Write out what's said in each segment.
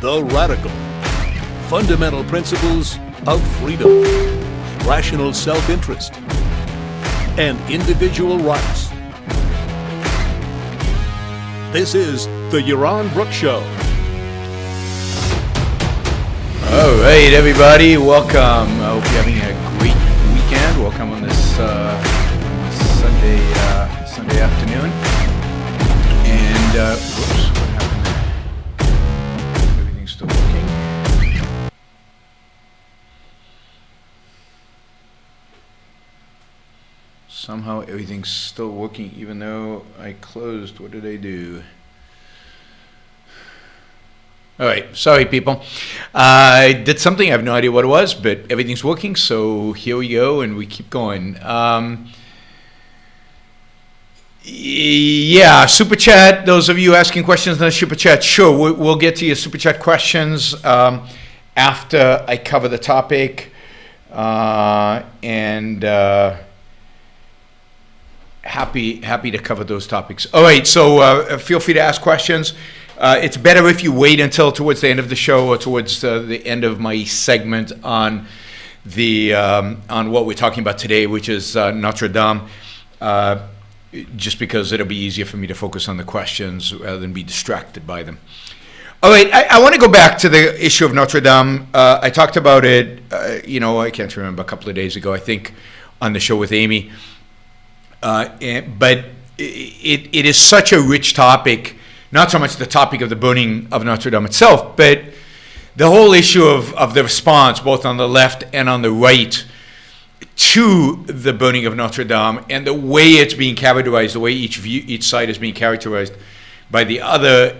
the radical, fundamental principles of freedom, rational self-interest, and individual rights. This is the Yaron Brook Show. All right, everybody, welcome. I hope you're having a great weekend. Welcome on this Sunday afternoon. And whoops, what happened there? Everything's still working. Somehow everything's still working, even though I closed. What did I do? All right, sorry people. I did something, I have no idea what it was, but everything's working, so here we go, and we keep going. Yeah, Super Chat, those of you asking questions in the Super Chat, sure, we'll get to your Super Chat questions after I cover the topic, and happy to cover those topics. All right, so feel free to ask questions. It's better if you wait until towards the end of the show or towards the end of my segment on what we're talking about today, which is Notre-Dame, just because it'll be easier for me to focus on the questions rather than be distracted by them. All right, I want to go back to the issue of Notre-Dame. I talked about it, I can't remember, a couple of days ago, I think, on the show with Amy. But it is such a rich topic. Not so much the topic of the burning of Notre-Dame itself, but the whole issue of the response, both on the left and on the right, to the burning of Notre-Dame, and the way it's being characterized, the way each side is being characterized by the other.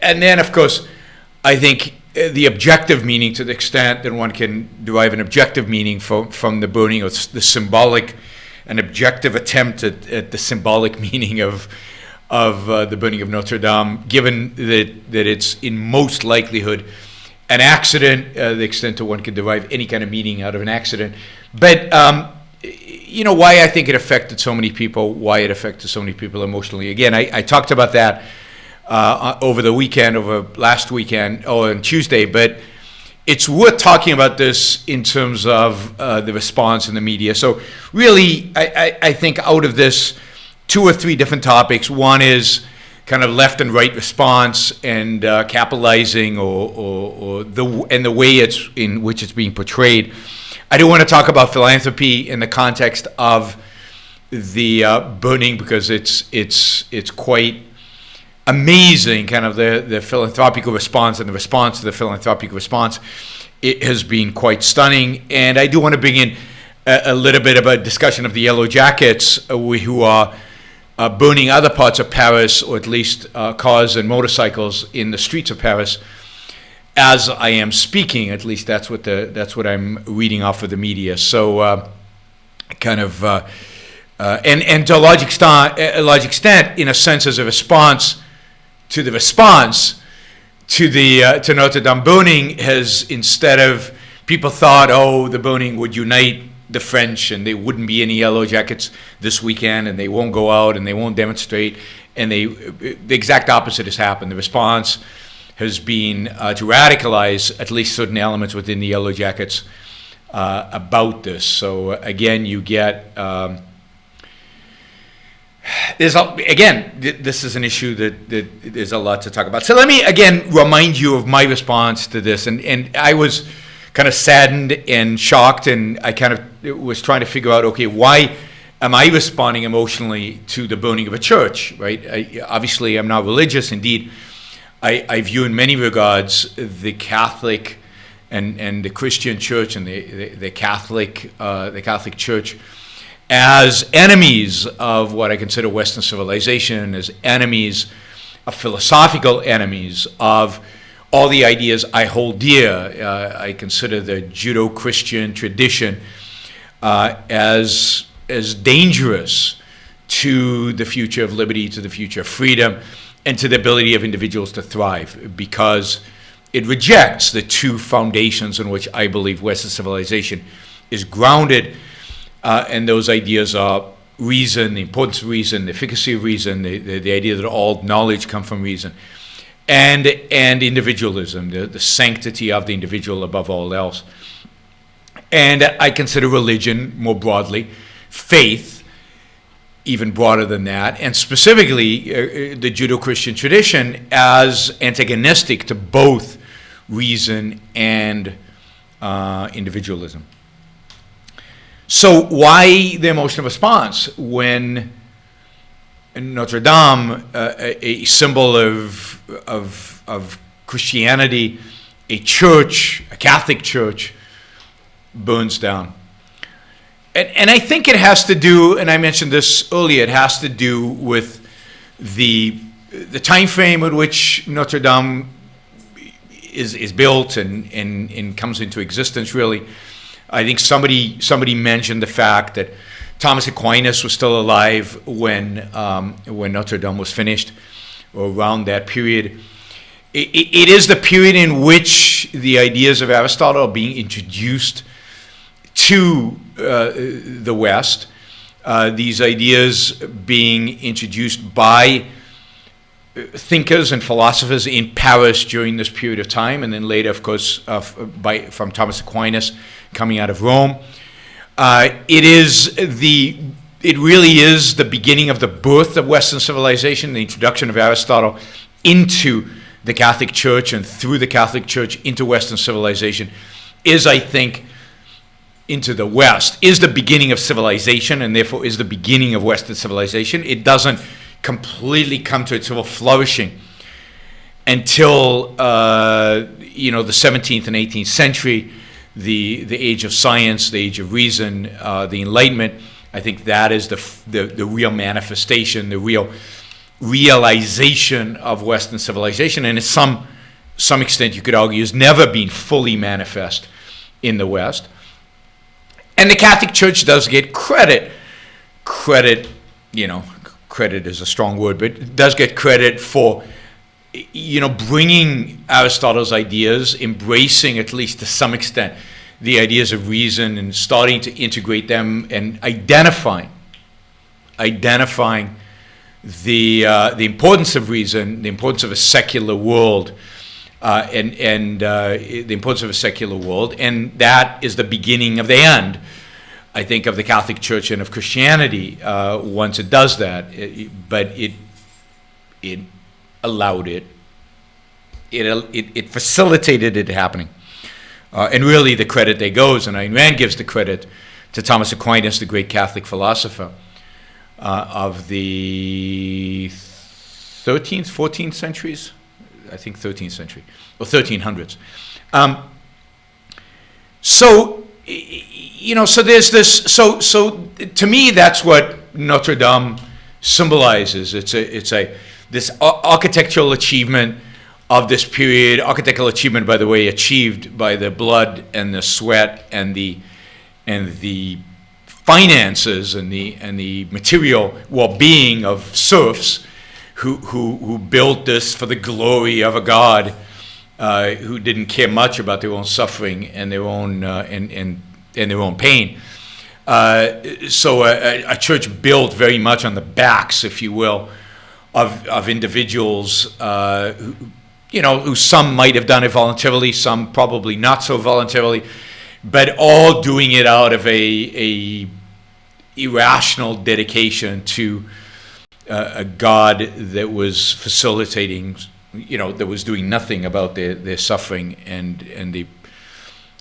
And then, of course, I think the objective meaning, to the extent that one can derive an objective meaning from the burning, or an objective attempt at the symbolic meaning of the burning of Notre-Dame, given that it's in most likelihood an accident, the extent to one can derive any kind of meaning out of an accident. But, why I think it affected so many people, emotionally. Again, I talked about that over last weekend, or on Tuesday, but it's worth talking about this in terms of the response in the media. So really, I think out of this, two or three different topics. One is kind of left and right response and capitalizing or the way in which it's being portrayed. I do want to talk about philanthropy in the context of the burning, because it's quite amazing, kind of the philanthropic response, and the response to the philanthropic response. It has been quite stunning. And I do want to bring in a little bit of a discussion of the Yellow Jackets, who are burning other parts of Paris, or at least cars and motorcycles in the streets of Paris, as I am speaking. At least that's what I'm reading off of the media. So, and to a large extent, in a sense, as a response to the response to Notre Dame burning, has, instead of people thought, the burning would unite the French, and there wouldn't be any Yellow Jackets this weekend, and they won't go out and they won't demonstrate, and the exact opposite has happened. The response has been to radicalize at least certain elements within the Yellow Jackets about this. So again, you get this is an issue that there's a lot to talk about. So let me again remind you of my response to this, and I was kind of saddened and shocked, and I kind of was trying to figure out, okay, why am I responding emotionally to the burning of a church, right? Obviously, I'm not religious. Indeed, I view in many regards the Catholic and the Christian church and the Catholic Church as enemies of what I consider Western civilization, as enemies, philosophical enemies of all the ideas I hold dear. I consider the Judeo-Christian tradition as dangerous to the future of liberty, to the future of freedom, and to the ability of individuals to thrive, because it rejects the two foundations on which I believe Western civilization is grounded, and those ideas are reason, the importance of reason, the efficacy of reason, the idea that all knowledge comes from reason, and individualism, the sanctity of the individual above all else. And I consider religion more broadly, faith even broader than that, and specifically the Judeo-Christian tradition as antagonistic to both reason and individualism. So why the emotional response when Notre-Dame, a symbol of Christianity, a church, a Catholic church, burns down? And I think it has to do, and I mentioned this earlier, it has to do with the time frame at which Notre-Dame is built and comes into existence, really. I think somebody mentioned the fact that Thomas Aquinas was still alive when Notre-Dame was finished, or around that period. It is the period in which the ideas of Aristotle are being introduced to the West, these ideas being introduced by thinkers and philosophers in Paris during this period of time, and then later, of course, from Thomas Aquinas coming out of Rome. It really is the beginning of the birth of Western civilization, the introduction of Aristotle into the Catholic Church and through the Catholic Church into Western civilization is, I think, into the West, is the beginning of civilization, and therefore is the beginning of Western civilization. It doesn't completely come to its full flourishing until the 17th and 18th century, the age of science, the age of reason, the Enlightenment. I think that is the real manifestation, the real realization of Western civilization, and to some extent you could argue has never been fully manifest in the West. And the Catholic Church does get credit. Credit is a strong word, but it does get credit for, bringing Aristotle's ideas, embracing, at least to some extent, the ideas of reason and starting to integrate them and identifying the importance of reason, the importance of a secular world, and the importance of a secular world, and that is the beginning of the end, I think, of the Catholic Church and of Christianity once it does that. But it allowed it. It facilitated it happening, and really the credit there goes, and Ayn Rand gives the credit to Thomas Aquinas, the great Catholic philosopher of the 13th, 14th centuries. I think 13th century, or 1300s. So there's this. So to me, that's what Notre-Dame symbolizes. It's this architectural achievement of this period. Architectural achievement, by the way, achieved by the blood and the sweat and the finances and the material well-being of serfs who built this for the glory of a god who didn't care much about their own suffering and their own and their own pain. So a church built very much on the backs, if you will, of individuals who some might have done it voluntarily, some probably not so voluntarily, but all doing it out of a irrational dedication to a God that was facilitating, that was doing nothing about their suffering and the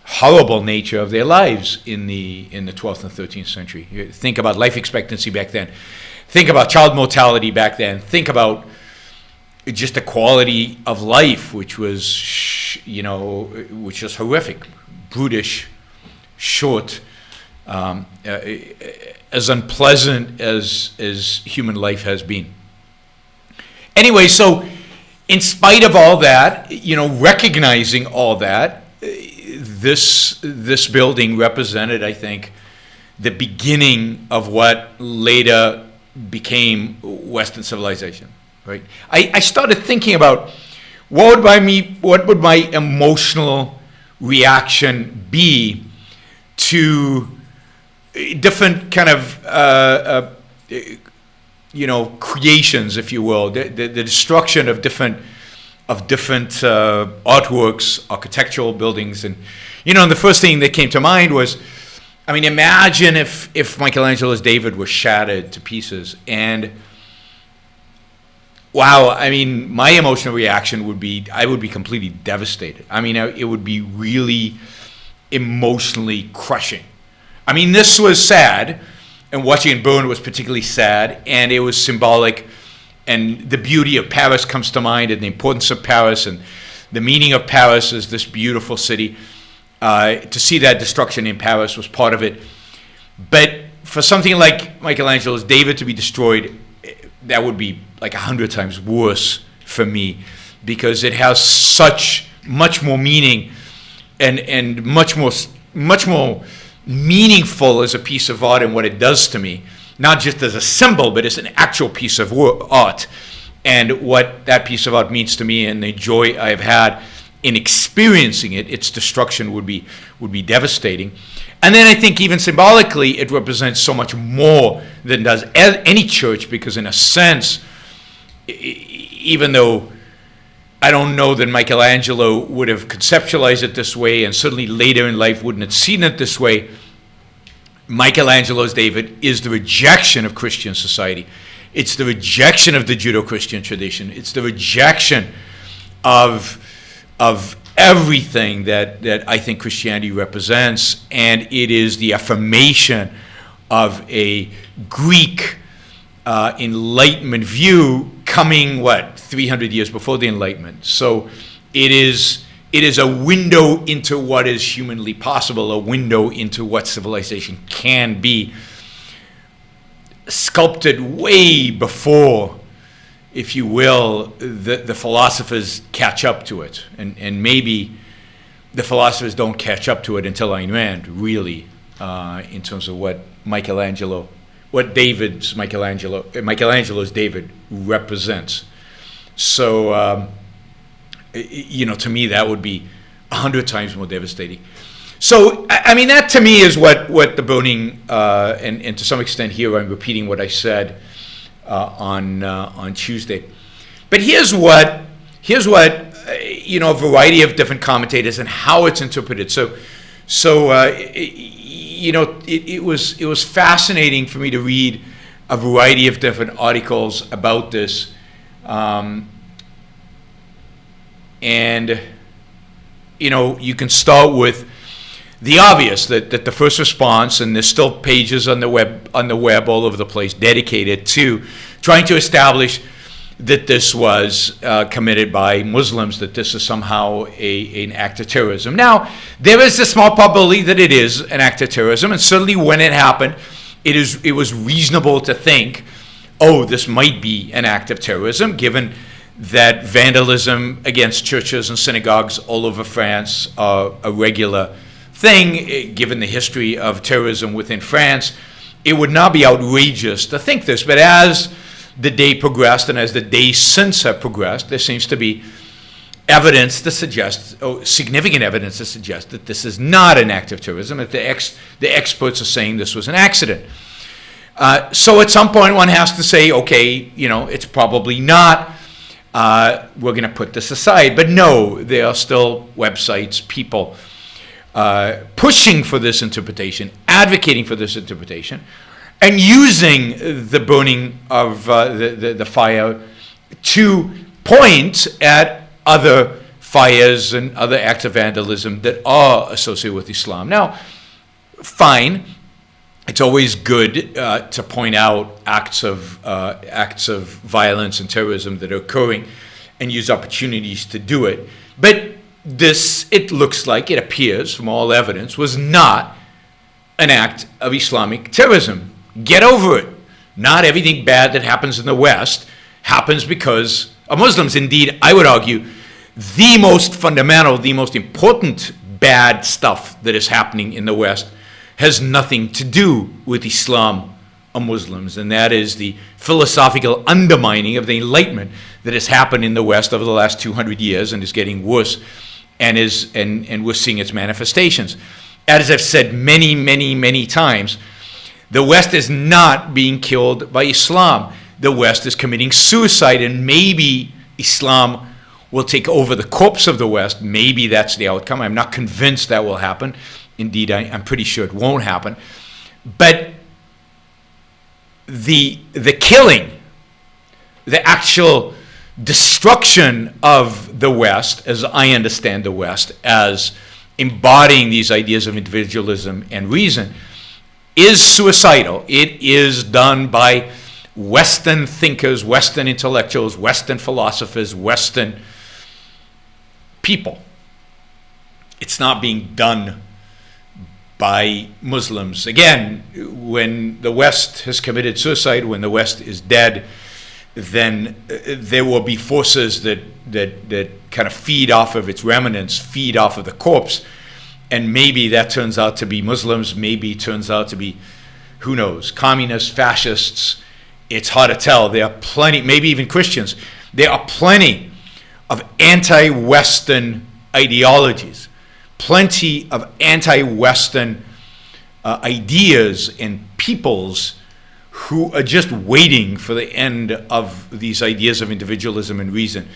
horrible nature of their lives in the 12th and 13th century. Think about life expectancy back then. Think about child mortality back then. Think about just the quality of life, which was horrific, brutish, short, as unpleasant as human life has been. Anyway, so in spite of all that, recognizing all that, this building represented, I think, the beginning of what later became Western civilization. Right? I started thinking about what would my emotional reaction be to different kind of creations, if you will, the destruction of different different artworks, architectural buildings, and the first thing that came to mind was, I mean, imagine if Michelangelo's David was shattered to pieces, and wow, I mean, my emotional reaction would be, I would be completely devastated. I mean, it would be really emotionally crushing. I mean, this was sad, and watching it burn was particularly sad, and it was symbolic, and the beauty of Paris comes to mind, and the importance of Paris, and the meaning of Paris as this beautiful city. To see that destruction in Paris was part of it. But for something like Michelangelo's David to be destroyed, that would be like 100 times worse for me, because it has much more meaning and much more meaningful as a piece of art and what it does to me, not just as a symbol, but as an actual piece of art, and what that piece of art means to me, and the joy I've had in experiencing it. Its destruction would be devastating. And then I think even symbolically, it represents so much more than does any church, because in a sense, even though I don't know that Michelangelo would have conceptualized it this way, and certainly later in life wouldn't have seen it this way, Michelangelo's David is the rejection of Christian society. It's the rejection of the Judeo-Christian tradition. It's the rejection of everything that I think Christianity represents, and it is the affirmation of a Greek Enlightenment view coming, 300 years before the Enlightenment. So it is a window into what is humanly possible, a window into what civilization can be, sculpted way before, if you will, the philosophers catch up to it. And maybe the philosophers don't catch up to it until Ayn Rand, really, in terms of what Michelangelo's David represents. So, to me, that would be 100 times more devastating. So, I mean, that to me is what the burning, and to some extent here I'm repeating what I said on Tuesday. But here's what a variety of different commentators and how it's interpreted. It was fascinating for me to read a variety of different articles about this, and you can start with the obvious, that the first response, and there's still pages on the web all over the place dedicated to trying to establish that this was committed by Muslims, that this is somehow an act of terrorism. Now, there is a small probability that it is an act of terrorism, and certainly when it happened, it was reasonable to think, oh, this might be an act of terrorism, given that vandalism against churches and synagogues all over France are a regular thing, given the history of terrorism within France. It would not be outrageous to think this, but as the day progressed and as the days since have progressed, there seems to be evidence to suggest, significant evidence to suggest, that this is not an act of terrorism, that the experts are saying this was an accident. So at some point one has to say, okay, it's probably not. We're going to put this aside. But no, there are still websites, people pushing for this interpretation, advocating for this interpretation, and using the burning of the fire to point at other fires and other acts of vandalism that are associated with Islam. Now, fine, it's always good to point out acts of violence and terrorism that are occurring and use opportunities to do it. But this, it looks like, it appears from all evidence, was not an act of Islamic terrorism. Get over it. Not everything bad that happens in the West happens because of Muslims. Indeed, I would argue the most fundamental, the most important bad stuff that is happening in the West has nothing to do with Islam or Muslims, and that is the philosophical undermining of the Enlightenment that has happened in the West over the last 200 years and is getting worse, and we're seeing its manifestations. As I've said many, many, many times, the West is not being killed by Islam. The West is committing suicide, and maybe Islam will take over the corpse of the West. Maybe that's the outcome. I'm not convinced that will happen. Indeed, I'm pretty sure it won't happen. But the killing, the actual destruction of the West, as I understand the West, as embodying these ideas of individualism and reason, is suicidal. It is done by Western thinkers, Western intellectuals, Western philosophers, Western people. It's not being done by Muslims. Again, when the West has committed suicide, when the West is dead, then there will be forces that kind of feed off of its remnants, feed off of the corpse, and maybe that turns out to be Muslims, maybe it turns out to be, who knows, communists, fascists. It's hard to tell. There are plenty, maybe even Christians, there are plenty of anti-Western ideologies, plenty of anti-Western ideas and peoples who are just waiting for the end of these ideas of individualism and reason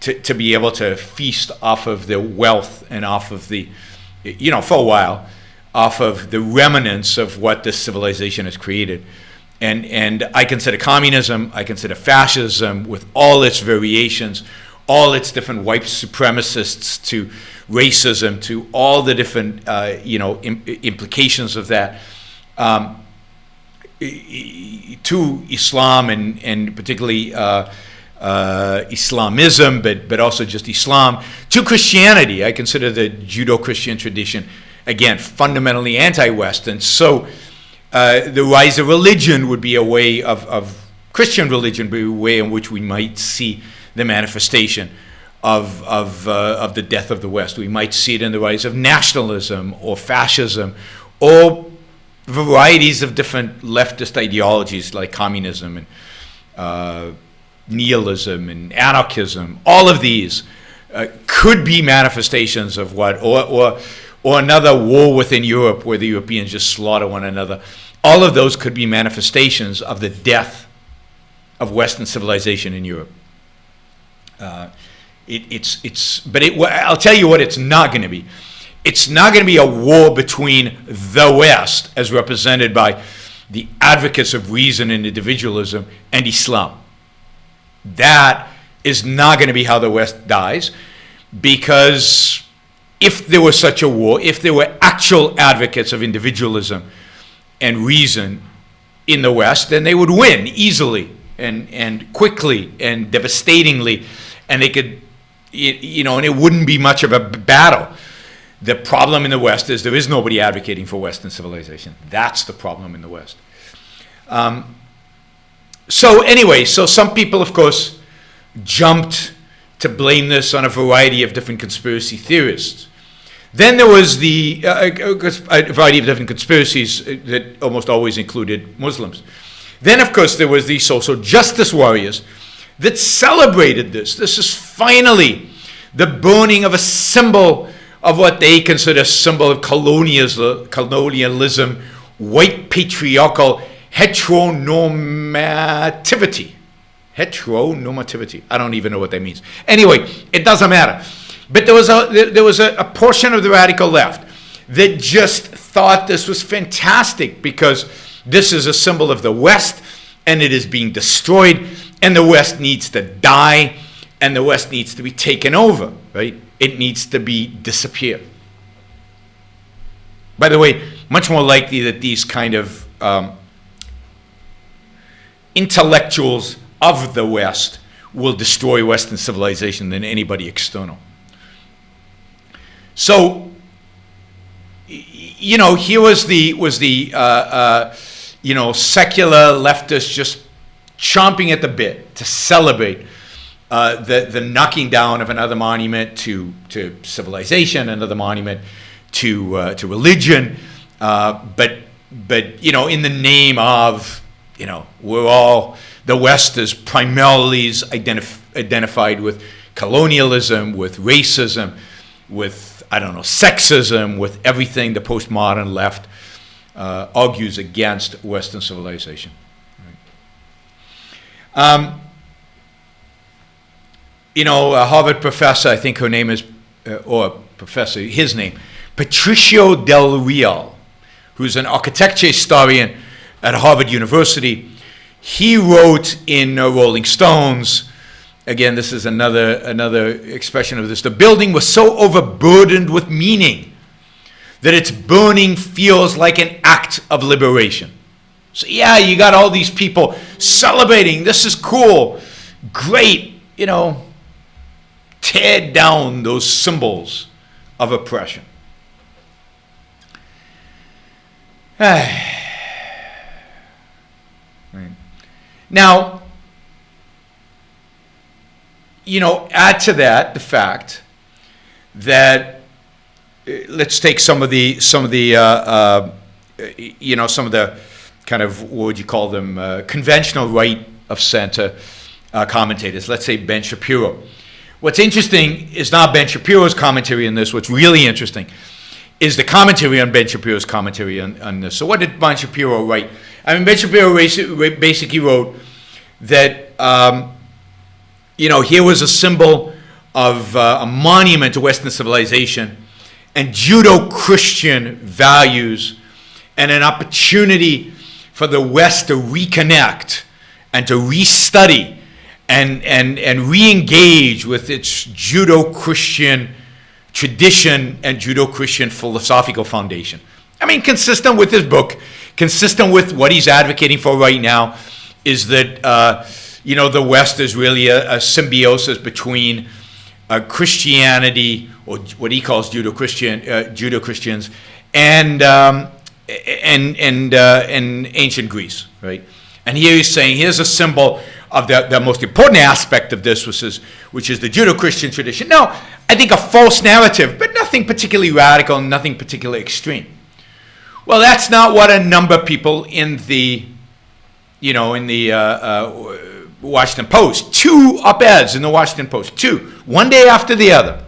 to be able to feast off of the wealth and off of the, for a while, off of the remnants of what this civilization has created. And I consider communism, I consider fascism with all its variations, all its different white supremacists, to racism, to all the different implications of that, to Islam and particularly Islamism, but also just Islam, to Christianity. I consider the Judeo-Christian tradition, again, fundamentally anti-Western. So the rise of religion would be a way of Christian religion, be a way in which we might see the manifestation of the death of the West. We might see it in the rise of nationalism or fascism or varieties of different leftist ideologies like communism and nihilism and anarchism. All of these could be manifestations of what, or another war within Europe where the Europeans just slaughter one another. All of those could be manifestations of the death of Western civilization in Europe. I'll tell you what it's not going to be. It's not going to be a war between the West, as represented by the advocates of reason and individualism, and Islam. That is not going to be how the West dies, because if there was such a war, if there were actual advocates of individualism and reason in the West, then they would win easily and quickly and devastatingly, and they could, and it wouldn't be much of a battle. The problem in the West is there is nobody advocating for Western civilization. That's the problem in the West. So some people, of course, jumped to blame this on a variety of different conspiracy theorists. Then there was a variety of different conspiracies that almost always included Muslims. Then, of course, there was the social justice warriors that celebrated this. This is finally the burning of a symbol of what they consider a symbol of colonialism, white patriarchal heteronormativity. Heteronormativity. I don't even know what that means. Anyway, it doesn't matter. But there was a portion of the radical left that just thought this was fantastic because this is a symbol of the West and it is being destroyed and the West needs to die and the West needs to be taken over, right? It needs to disappear. By the way, much more likely that these kind of intellectuals of the West will destroy Western civilization than anybody external. So, here was the secular leftists just chomping at the bit to celebrate the knocking down of another monument to civilization, another monument to religion, but in the name of the West is primarily identified with colonialism, with racism, with sexism, with everything the postmodern left argues against Western civilization. Right. a Harvard professor, I think her name is, or professor, his name, Patricio Del Real, who's an architecture historian at Harvard University. He wrote in Rolling Stones, again, this is another expression of this, the building was so overburdened with meaning that its burning feels like an act of liberation. So yeah, you got all these people celebrating, this is cool, great, tear down those symbols of oppression. Now, add to that the fact that let's take some of the kind of, what would you call them, conventional right of center commentators. Let's say Ben-Shapiro. What's interesting is not Ben-Shapiro's commentary on this. What's really interesting is the commentary on Ben-Shapiro's commentary on this. So what did Ben-Shapiro write? Ben-Shapiro basically wrote that, here was a symbol of a monument to Western civilization and Judeo-Christian values and an opportunity for the West to reconnect and to restudy and re-engage with its Judeo-Christian tradition and Judeo-Christian philosophical foundation. Consistent with his book, consistent with what he's advocating for right now, is that the West is really a symbiosis between Christianity, or what he calls Judeo-Christians, and ancient Greece, right? And here he's saying, here's a symbol of the most important aspect of this, which is the Judeo-Christian tradition. Now, I think a false narrative, but nothing particularly radical, nothing particularly extreme. Well, that's not what a number of people in the Washington Post, 2 op-eds in the Washington Post, 2, one day after the other,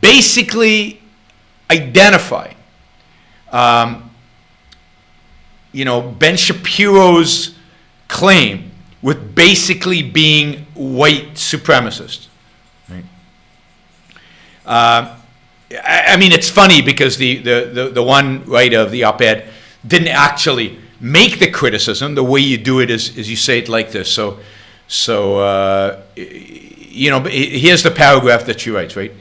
basically identify Ben-Shapiro's claim with basically being white supremacist. Right? It's funny because the one writer of the op-ed didn't actually make the criticism. The way you do it is you say it like this. So here's the paragraph that she writes, right?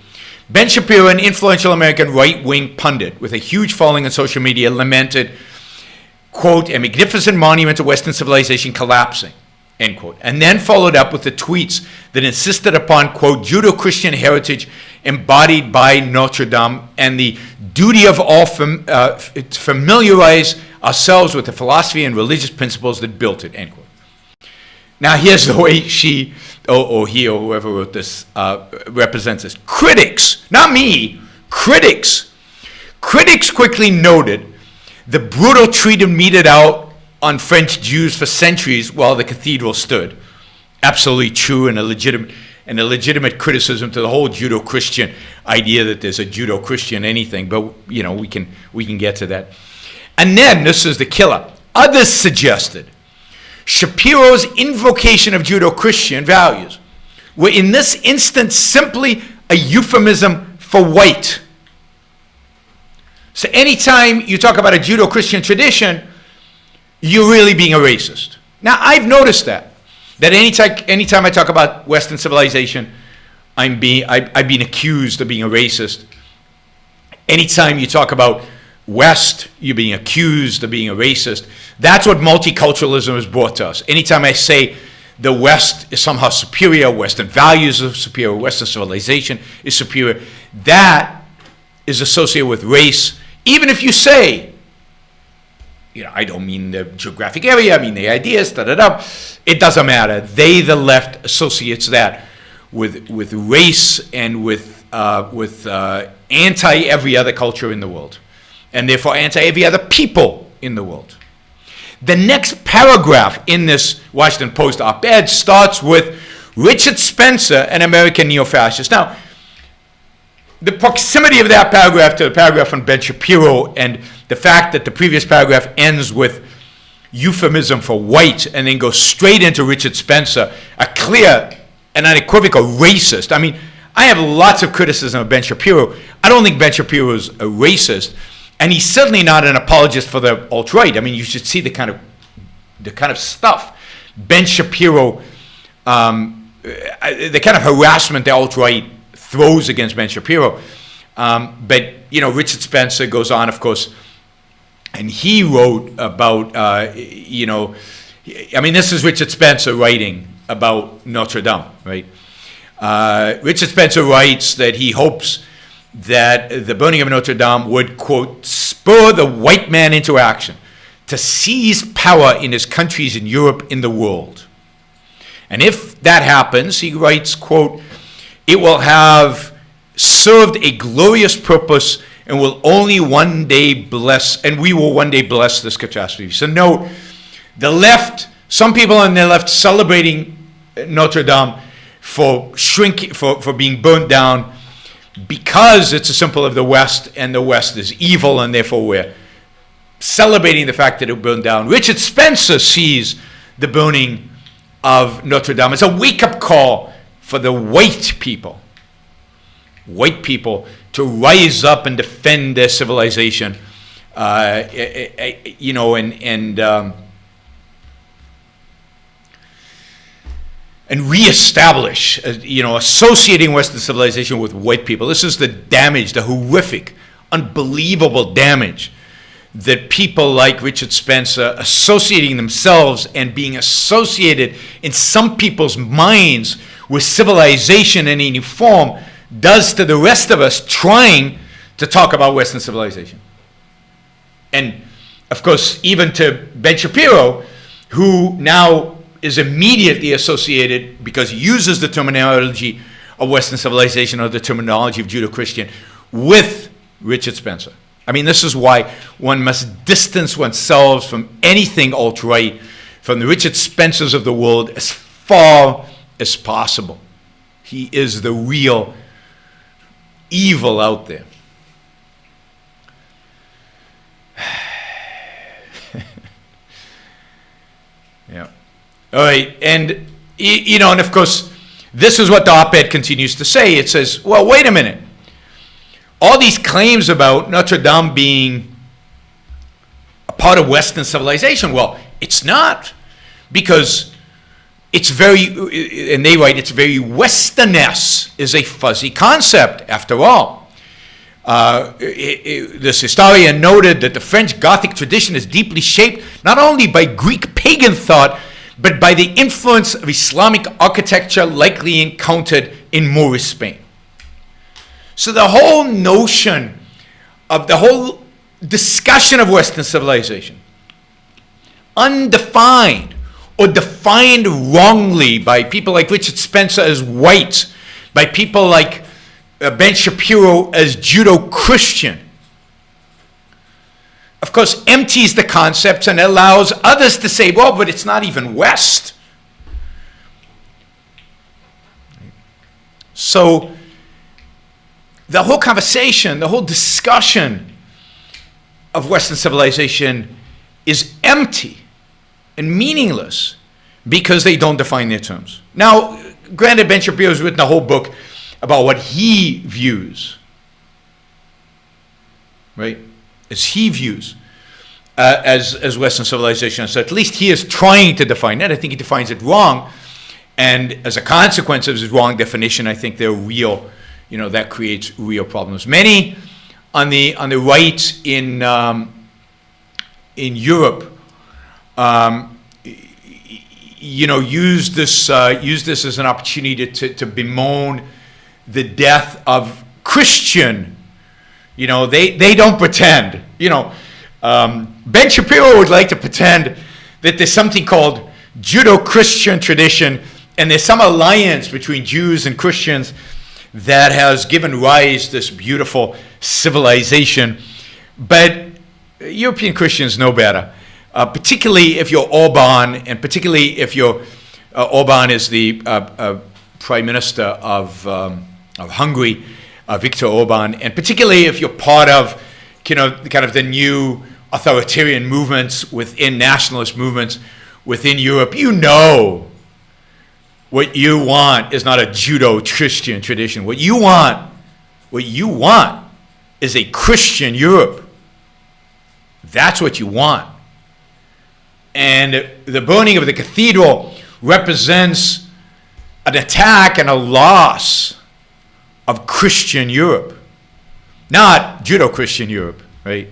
Ben-Shapiro, an influential American right-wing pundit with a huge following on social media, lamented, quote, a magnificent monument to Western civilization collapsing, end quote, and then followed up with the tweets that insisted upon, quote, Judeo-Christian heritage embodied by Notre-Dame and the duty of all to familiarize ourselves with the philosophy and religious principles that built it, end quote. Now, here's the way she, or he, or whoever wrote this, represents this. Critics, not me, critics quickly noted the brutal treatment meted out on French Jews for centuries while the cathedral stood. Absolutely true, and a legitimate criticism to the whole Judeo-Christian idea that there's a Judeo-Christian anything, but we can get to that. And then, this is the killer, others suggested Shapiro's invocation of Judeo-Christian values were in this instance simply a euphemism for white. So anytime you talk about a Judeo-Christian tradition, you're really being a racist. Now, I've noticed that anytime I talk about Western civilization, I've been accused of being a racist. Anytime you talk about West, you're being accused of being a racist. That's what multiculturalism has brought to us. Anytime I say the West is somehow superior, Western values are superior, Western civilization is superior, that is associated with race. Even if you say, I don't mean the geographic area, I mean the ideas, it doesn't matter. They, the left, associates that with race and with anti every other culture in the world, and therefore anti every other people in the world. The next paragraph in this Washington Post op-ed starts with Richard Spencer, an American neo-fascist. Now, the proximity of that paragraph to the paragraph on Ben-Shapiro and the fact that the previous paragraph ends with euphemism for white and then goes straight into Richard Spencer are clear an unequivocal racist. I mean, I have lots of criticism of Ben-Shapiro. I don't think Ben-Shapiro is a racist, and he's certainly not an apologist for the alt-right. I mean, you should see the kind of stuff Ben-Shapiro, the kind of harassment the alt-right throws against Ben-Shapiro. But, you know, Richard Spencer goes on, of course, and he wrote about, you know, I mean, this is Richard Spencer writing about Notre-Dame, right? Richard Spencer writes that he hopes that the burning of Notre-Dame would, quote, spur the white man into action to seize power in his countries in Europe, in the world. And if that happens, he writes, quote, it will have served a glorious purpose and will only one day bless, and we will one day bless this catastrophe. So note, the left, some people on the left celebrating Notre-Dame for shrinking, for being burnt down because it's a symbol of the West, and the West is evil, and therefore we're celebrating the fact that it burned down. Richard Spencer sees the burning of Notre-Dame as a wake-up call for the white people to rise up and defend their civilization, you know, and reestablish, you know, associating Western civilization with white people. This is the damage, the horrific, unbelievable damage that people like Richard Spencer associating themselves and being associated in some people's minds with civilization in any form does to the rest of us trying to talk about Western civilization. And, of course, even to Ben-Shapiro, who now is immediately associated, because he uses the terminology of Western civilization or the terminology of Judeo-Christian, with Richard Spencer. I mean, this is why one must distance oneself from anything alt-right, from the Richard Spencers of the world, as far as possible. He is the real evil out there. Yeah. All right, and, you know, and of course, this is what the op-ed continues to say. It says, well, wait a minute. All these claims about Notre-Dame being a part of Western civilization, well, it's not, because it's very, and they write, it's very Westerness is a fuzzy concept, after all. This historian noted that the French Gothic tradition is deeply shaped not only by Greek pagan thought, but by the influence of Islamic architecture likely encountered in Moorish Spain. So the whole notion of the whole discussion of Western civilization, undefined or defined wrongly by people like Richard Spencer as white, by people like Ben-Shapiro as Judeo-Christian, of course, empties the concepts and allows others to say, well, but it's not even West. So the whole conversation, the whole discussion of Western civilization is empty and meaningless because they don't define their terms. Now, granted, Ben-Shapiro has written a whole book about what he views, right? As he views as Western civilization. So at least he is trying to define it. I think he defines it wrong. And as a consequence of his wrong definition, I think they're real, you know, that creates real problems. Many on the right in Europe, you know, use this as an opportunity to bemoan the death of Christian. You know, they don't pretend. You know, Ben-Shapiro would like to pretend that there's something called Judeo-Christian tradition, and there's some alliance between Jews and Christians that has given rise to this beautiful civilization. But European Christians know better, particularly if you're Orban, and particularly if you're Orban is the Prime Minister of Hungary, Viktor Orban, and particularly if you're part of kind of the new authoritarian movements within nationalist movements within Europe. You know What you want is not a Judeo-Christian tradition. What you want is a Christian Europe. That's what you want. And the burning of the cathedral represents an attack and a loss of Christian Europe. Not Judeo-Christian Europe, right?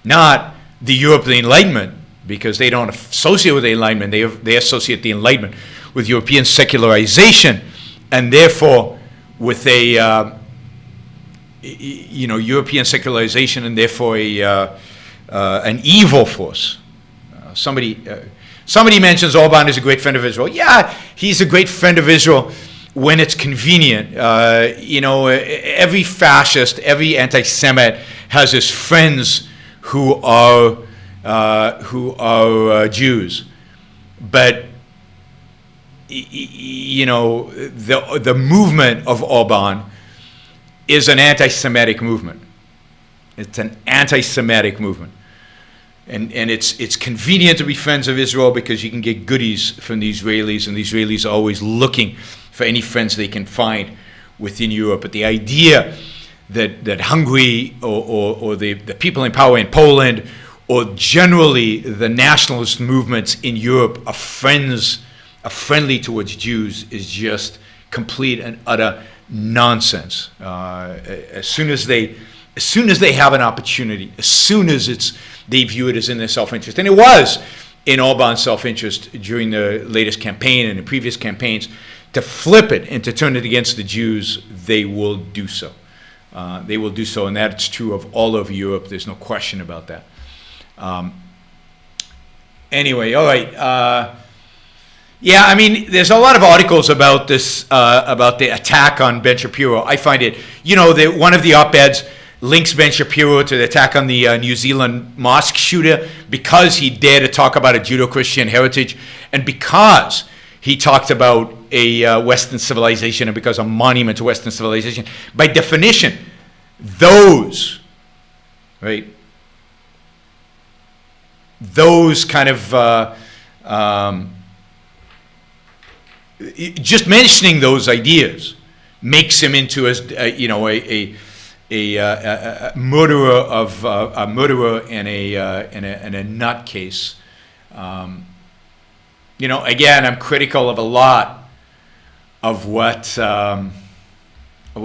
Not the Europe of the Enlightenment, because they don't associate with the Enlightenment. They associate the Enlightenment with European secularization, and therefore with a European secularization, and therefore an evil force. Somebody mentions Orban is a great friend of Israel. Yeah, he's a great friend of Israel when it's convenient. Every fascist, every anti-Semite has his friends who are Jews, but the movement of Orban is an anti-Semitic movement. It's an anti-Semitic movement. And it's convenient to be friends of Israel because you can get goodies from the Israelis, and the Israelis are always looking for any friends they can find within Europe. But the idea that Hungary or the people in power in Poland, or generally the nationalist movements in Europe are friendly towards Jews is just complete and utter nonsense. As soon as they have an opportunity, as soon as they view it as in their self-interest, and it was in Orban's self-interest during the latest campaign and the previous campaigns, to flip it and to turn it against the Jews, they will do so. They will do so, and that's true of all over Europe. There's no question about that. Anyway, all right. There's a lot of articles about this, about the attack on Ben-Shapiro. I find it, one of the op-eds links Ben-Shapiro to the attack on the New Zealand mosque shooter because he dared to talk about a Judeo-Christian heritage, and because he talked about a Western civilization, and because a monument to Western civilization. By definition, those kind of just mentioning those ideas makes him into a murderer and a nutcase. Again, I'm critical of a lot of what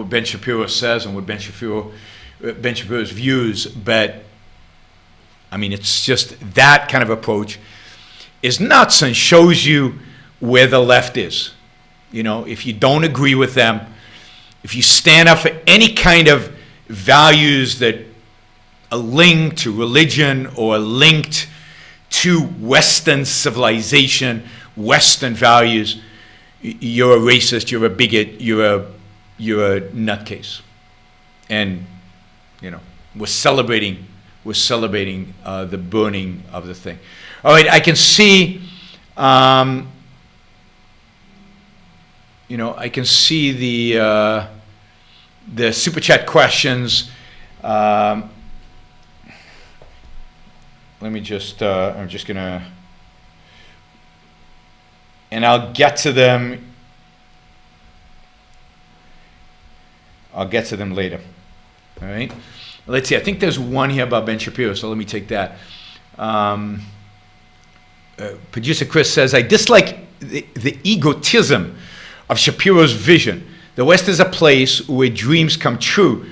Ben-Shapiro says and what Ben-Shapiro's views, but it's just that kind of approach is nuts and shows you where the left is. If you don't agree with them, if you stand up for any kind of values that are linked to religion or linked to Western civilization, Western values, you're a racist, you're a bigot, you're a nutcase. And, we're celebrating the burning of the thing. All right, I can see, I can see the super chat questions. Let me just, I'm just gonna, and I'll get to them. I'll get to them later. All right. Let's see. I think there's one here about Ben-Shapiro, so let me take that. Producer Chris says, I dislike the egotism of Shapiro's vision. The West is a place where dreams come true,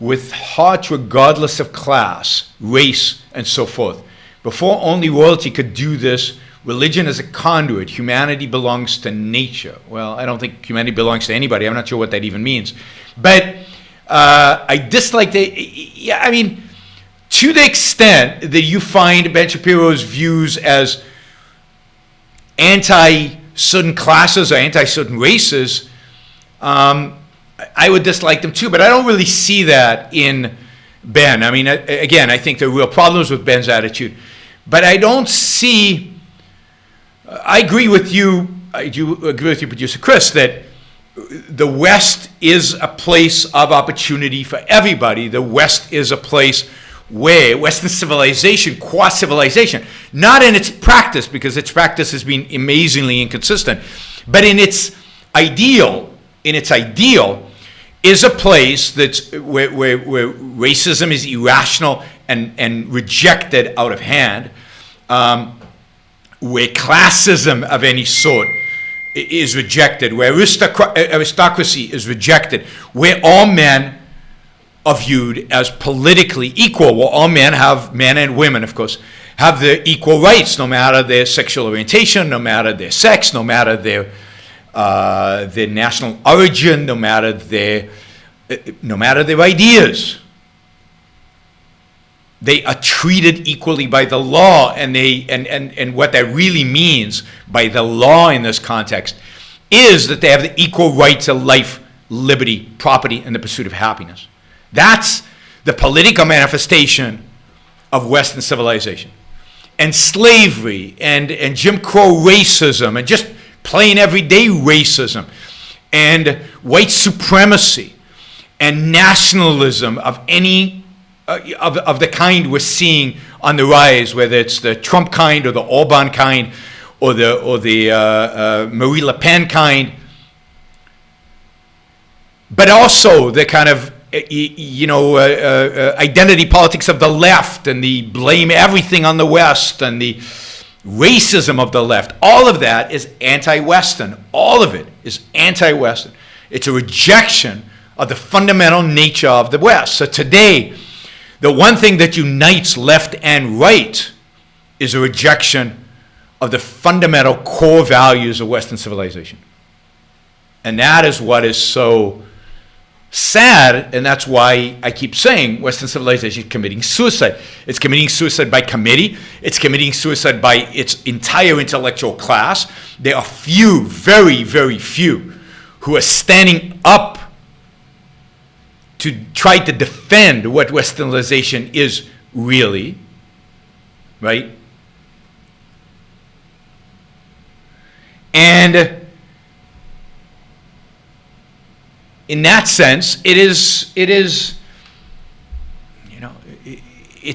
with hearts regardless of class, race, and so forth. Before only royalty could do this, religion is a conduit. Humanity belongs to nature. Well, I don't think humanity belongs to anybody. I'm not sure what that even means. But I dislike to the extent that you find Ben-Shapiro's views as anti-certain classes or anti-certain races, I would dislike them too, but I don't really see that in Ben. Again, I think there are real problems with Ben's attitude, but I don't see, I agree with you, Producer Chris, that the West is a place of opportunity for everybody. The West is a place where Western civilization, qua-civilization, not in its practice, because its practice has been amazingly inconsistent, But in its ideal, is a place that's where racism is irrational and rejected out of hand, where classism of any sort is rejected, where aristocracy is rejected, where all men are viewed as politically equal, where all men and women, of course, have the equal rights, no matter their sexual orientation, no matter their sex, no matter their national origin, no matter their ideas. They are treated equally by the law, and what that really means by the law in this context is that they have the equal right to life, liberty, property, and the pursuit of happiness. That's the political manifestation of Western civilization. And slavery and Jim Crow racism and just plain everyday racism and white supremacy and nationalism of any of the kind we're seeing on the rise, whether it's the Trump kind or the Orban kind or the Marie Le Pen kind, but also the kind of identity politics of the left and the blame everything on the West and the racism of the left. All of that is anti-Western. All of it is anti-Western. It's a rejection of the fundamental nature of the West. So today, the one thing that unites left and right is a rejection of the fundamental core values of Western civilization. And that is what is so sad, and that's why I keep saying Western civilization is committing suicide. It's committing suicide by committee. It's committing suicide by its entire intellectual class. There are few, very, very few, who are standing up to try to defend what Westernization is really, right? And in that sense, it's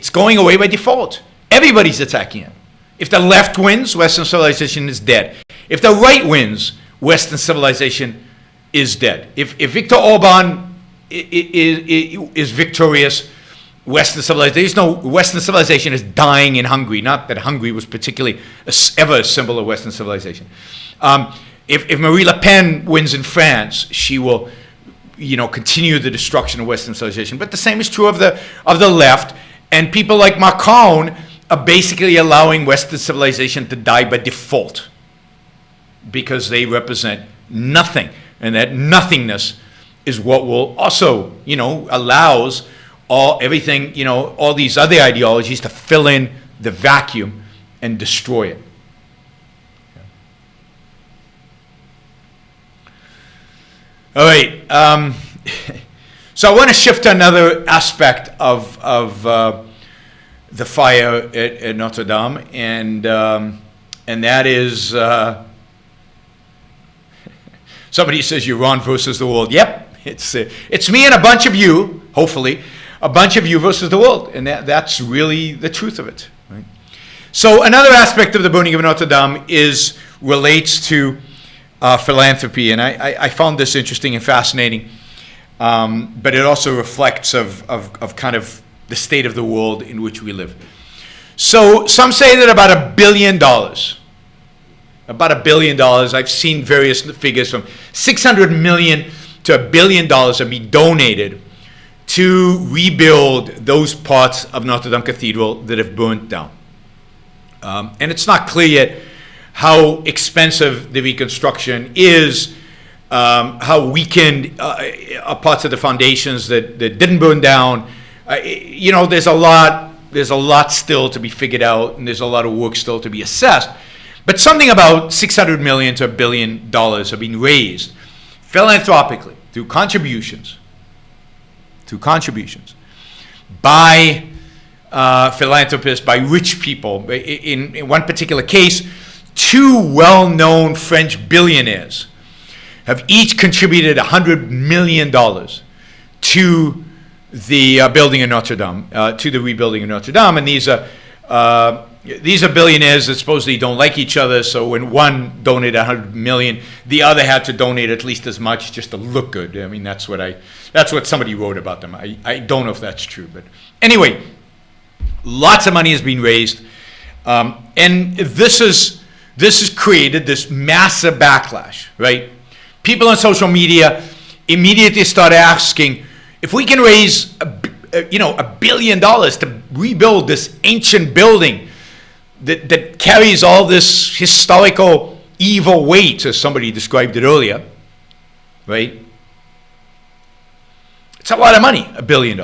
going away by default. Everybody's attacking it. If the left wins, Western civilization is dead. If the right wins, Western civilization is dead. If Viktor Orban is victorious, Western civilization is dying in Hungary. Not that Hungary was particularly ever a symbol of Western civilization. If Marie Le Pen wins in France, she will continue the destruction of Western civilization. But the same is true of the left, and people like Macron are basically allowing Western civilization to die by default because they represent nothing, and that nothingness is what will also, allows all these other ideologies to fill in the vacuum and destroy it. All right, so I want to shift to another aspect of the fire at Notre-Dame, and that is somebody says Yaron versus the world. Yep, it's me and a bunch of you, hopefully, a bunch of you versus the world, and that's really the truth of it. Right? So another aspect of the burning of Notre-Dame relates to philanthropy, and I found this interesting and fascinating, but it also reflects of kind of the state of the world in which we live. So some say that about $1 billion, I've seen various figures from 600 million to $1 billion have been donated to rebuild those parts of Notre Dame Cathedral that have burnt down. And it's not clear yet how expensive the reconstruction is, how weakened are parts of the foundations that didn't burn down. There's a lot still to be figured out, and there's a lot of work still to be assessed. But something about 600 million to $1 billion have been raised philanthropically through contributions by philanthropists, by rich people. In one particular case, two well-known French billionaires have each contributed $100 million to the building of Notre Dame, to the rebuilding of Notre Dame. And these are These are billionaires that supposedly don't like each other, so when one donated 100 million, the other had to donate at least as much just to look good. I mean, that's what somebody wrote about them. I don't know if that's true, but anyway, lots of money has been raised, and this has created this massive backlash, right? People on social media immediately start asking, if we can raise $1 billion to rebuild this ancient building that carries all this historical evil weight, as somebody described it earlier, right? It's a lot of money, $1 billion.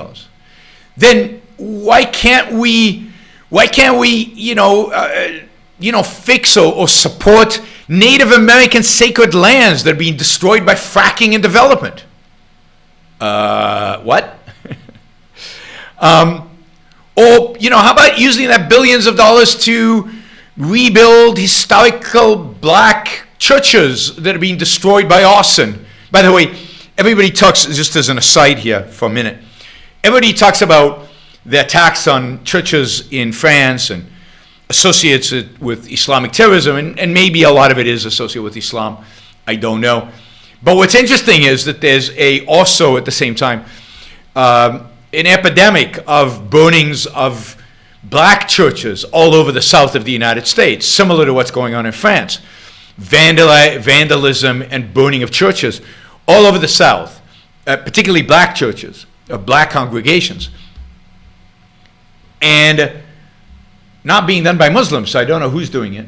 Then why can't we fix or support Native American sacred lands that are being destroyed by fracking and development? What? Or, how about using that billions of dollars to rebuild historical black churches that are being destroyed by arson? By the way, everybody talks, just as an aside here for a minute, everybody talks about the attacks on churches in France and associates it with Islamic terrorism, and maybe a lot of it is associated with Islam. I don't know. But what's interesting is that there's also at the same time an epidemic of burnings of black churches all over the south of the United States, similar to what's going on in France. Vandalism and burning of churches all over the south, particularly black churches, black congregations. And not being done by Muslims, so I don't know who's doing it.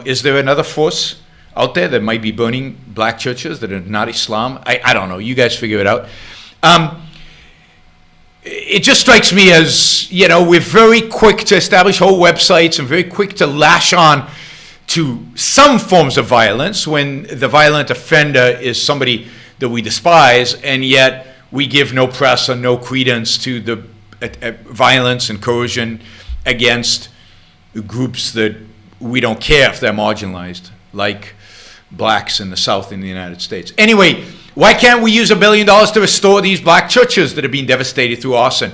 Is there another force out there that might be burning black churches that are not Islam? I don't know. You guys figure it out. It just strikes me as, we're very quick to establish whole websites and very quick to lash on to some forms of violence when the violent offender is somebody that we despise, and yet we give no press or no credence to the violence and coercion against groups that we don't care if they're marginalized, like blacks in the South in the United States. Anyway, why can't we use $1 billion to restore these black churches that are being devastated through arson?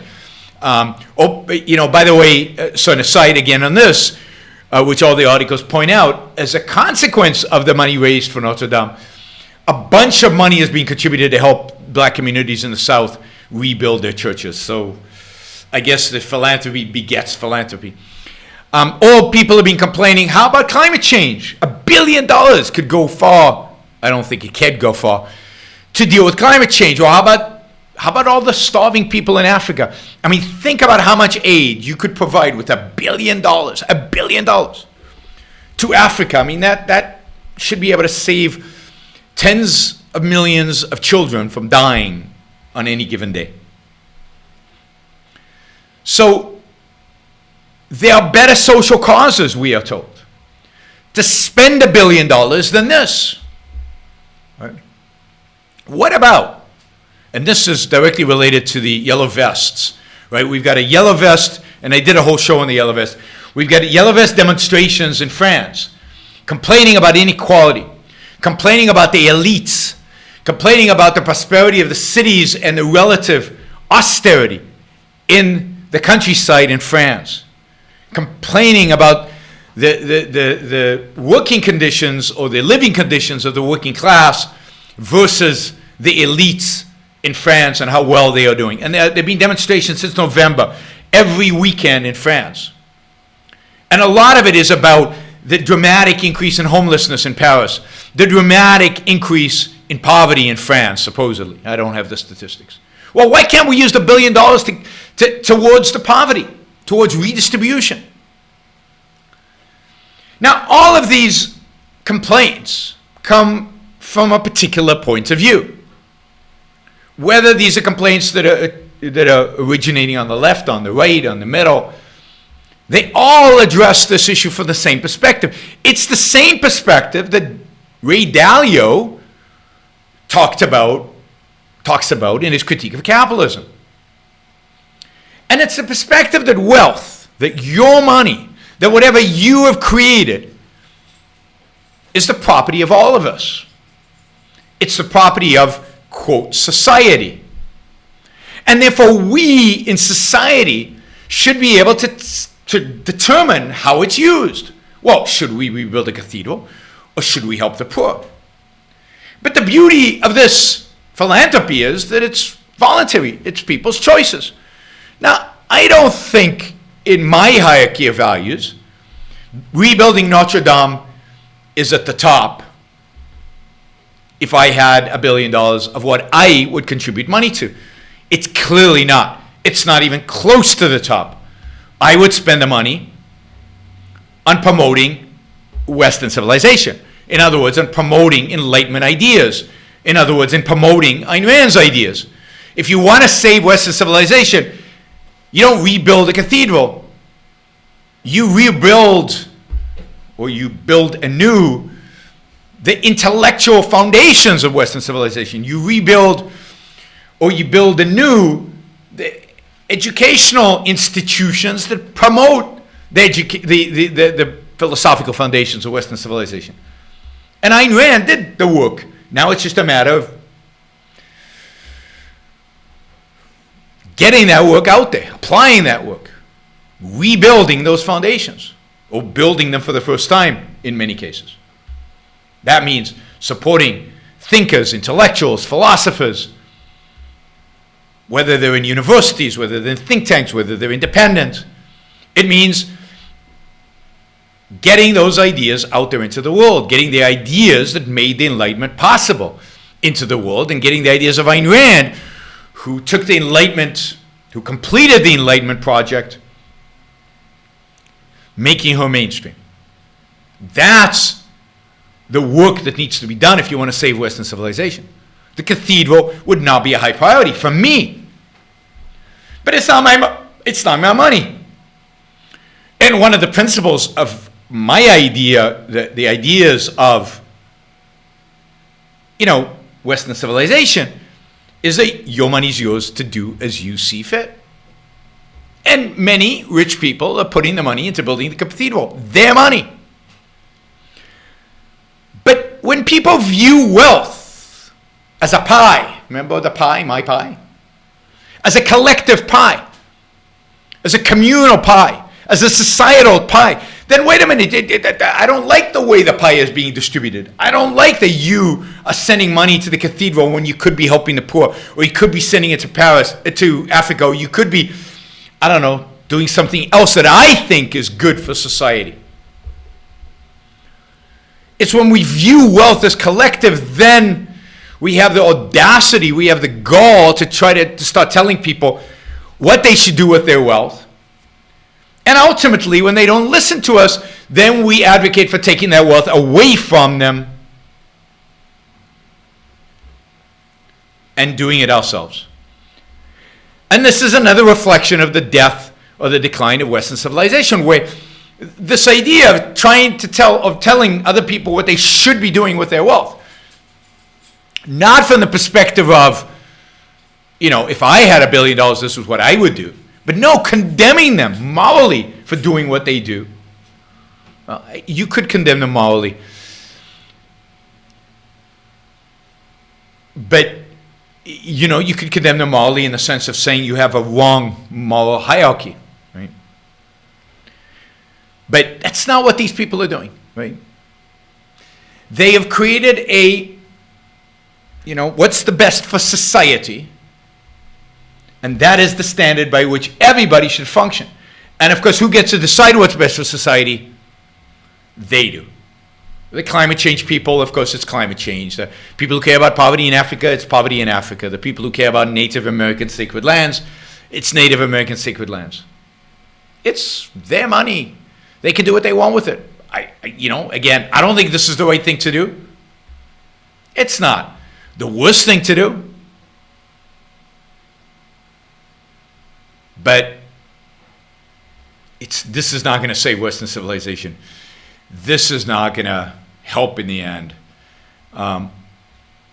By the way, so an aside again on this, which all the articles point out, as a consequence of the money raised for Notre-Dame, a bunch of money is being contributed to help black communities in the South rebuild their churches. So I guess the philanthropy begets philanthropy. All people have been complaining, how about climate change? $1 billion could go far. I don't think it can go far to deal with climate change. Or how about all the starving people in Africa? I mean, think about how much aid you could provide with $1 billion to Africa. I mean, that should be able to save tens of millions of children from dying on any given day. So there are better social causes, we are told, to spend $1 billion than this. Right? What about, and this is directly related to the yellow vests, right? We've got a yellow vest, and I did a whole show on the yellow vest. We've got yellow vest demonstrations in France, complaining about inequality, complaining about the elites, complaining about the prosperity of the cities and the relative austerity in the countryside in France, complaining about the working conditions or the living conditions of the working class versus the elites in France and how well they are doing. And there have been demonstrations since November, every weekend in France. And a lot of it is about the dramatic increase in homelessness in Paris, the dramatic increase in poverty in France, supposedly. I don't have the statistics. Well, why can't we use the $1 billion towards the poverty, towards redistribution? Now, all of these complaints come from a particular point of view. Whether these are complaints that are originating on the left, on the right, on the middle, they all address this issue from the same perspective. It's the same perspective that Ray Dalio talks about in his critique of capitalism. And it's the perspective that wealth, that your money, that whatever you have created is the property of all of us. It's the property of, quote, society. And therefore we in society should be able to to determine how it's used. Well, should we rebuild a cathedral or should we help the poor? But the beauty of this philanthropy is that it's voluntary. It's people's choices. Now, I don't think in my hierarchy of values, rebuilding Notre-Dame is at the top if I had $1 billion of what I would contribute money to. It's clearly not. It's not even close to the top. I would spend the money on promoting Western civilization. In other words, on promoting Enlightenment ideas. In other words, in promoting Ayn Rand's ideas. If you want to save Western civilization, you don't rebuild a cathedral. You rebuild, or you build anew, the intellectual foundations of Western civilization. You rebuild, or you build anew, the educational institutions that promote the philosophical foundations of Western civilization. And Ayn Rand did the work. Now it's just a matter of getting that work out there, applying that work, rebuilding those foundations, or building them for the first time in many cases. That means supporting thinkers, intellectuals, philosophers, whether they're in universities, whether they're in think tanks, whether they're independent. It means getting those ideas out there into the world, getting the ideas that made the Enlightenment possible into the world, and getting the ideas of Ayn Rand, who took the Enlightenment, who completed the Enlightenment project, making her mainstream. That's the work that needs to be done if you want to save Western civilization. The cathedral would not be a high priority for me. But it's not my money. And one of the principles of my idea, the ideas of, Western civilization, is that your money's yours to do as you see fit. And many rich people are putting the money into building the cathedral. Their money. But when people view wealth as a pie, remember the pie, my pie? As a collective pie, as a communal pie, as a societal pie, then wait a minute, I don't like the way the pie is being distributed. I don't like that you are sending money to the cathedral when you could be helping the poor, or you could be sending it to Paris, to Africa, or you could be, doing something else that I think is good for society. It's when we view wealth as collective, then we have the audacity, we have the gall to try to start telling people what they should do with their wealth. And ultimately, when they don't listen to us, then we advocate for taking that wealth away from them and doing it ourselves. And this is another reflection of the death or the decline of Western civilization, where this idea of telling other people what they should be doing with their wealth, not from the perspective of, if I had $1 billion, this is what I would do. But no, condemning them morally for doing what they do. You could condemn them morally. But, you could condemn them morally in the sense of saying you have a wrong moral hierarchy, right? But that's not what these people are doing, right? They have created what's the best for society? And that is the standard by which everybody should function. And of course, who gets to decide what's best for society? They do. The climate change people, of course, it's climate change. The people who care about poverty in Africa, it's poverty in Africa. The people who care about Native American sacred lands, it's Native American sacred lands. It's their money. They can do what they want with it. Again, I don't think this is the right thing to do. It's not the worst thing to do. But this is not going to save Western civilization. This is not going to help in the end.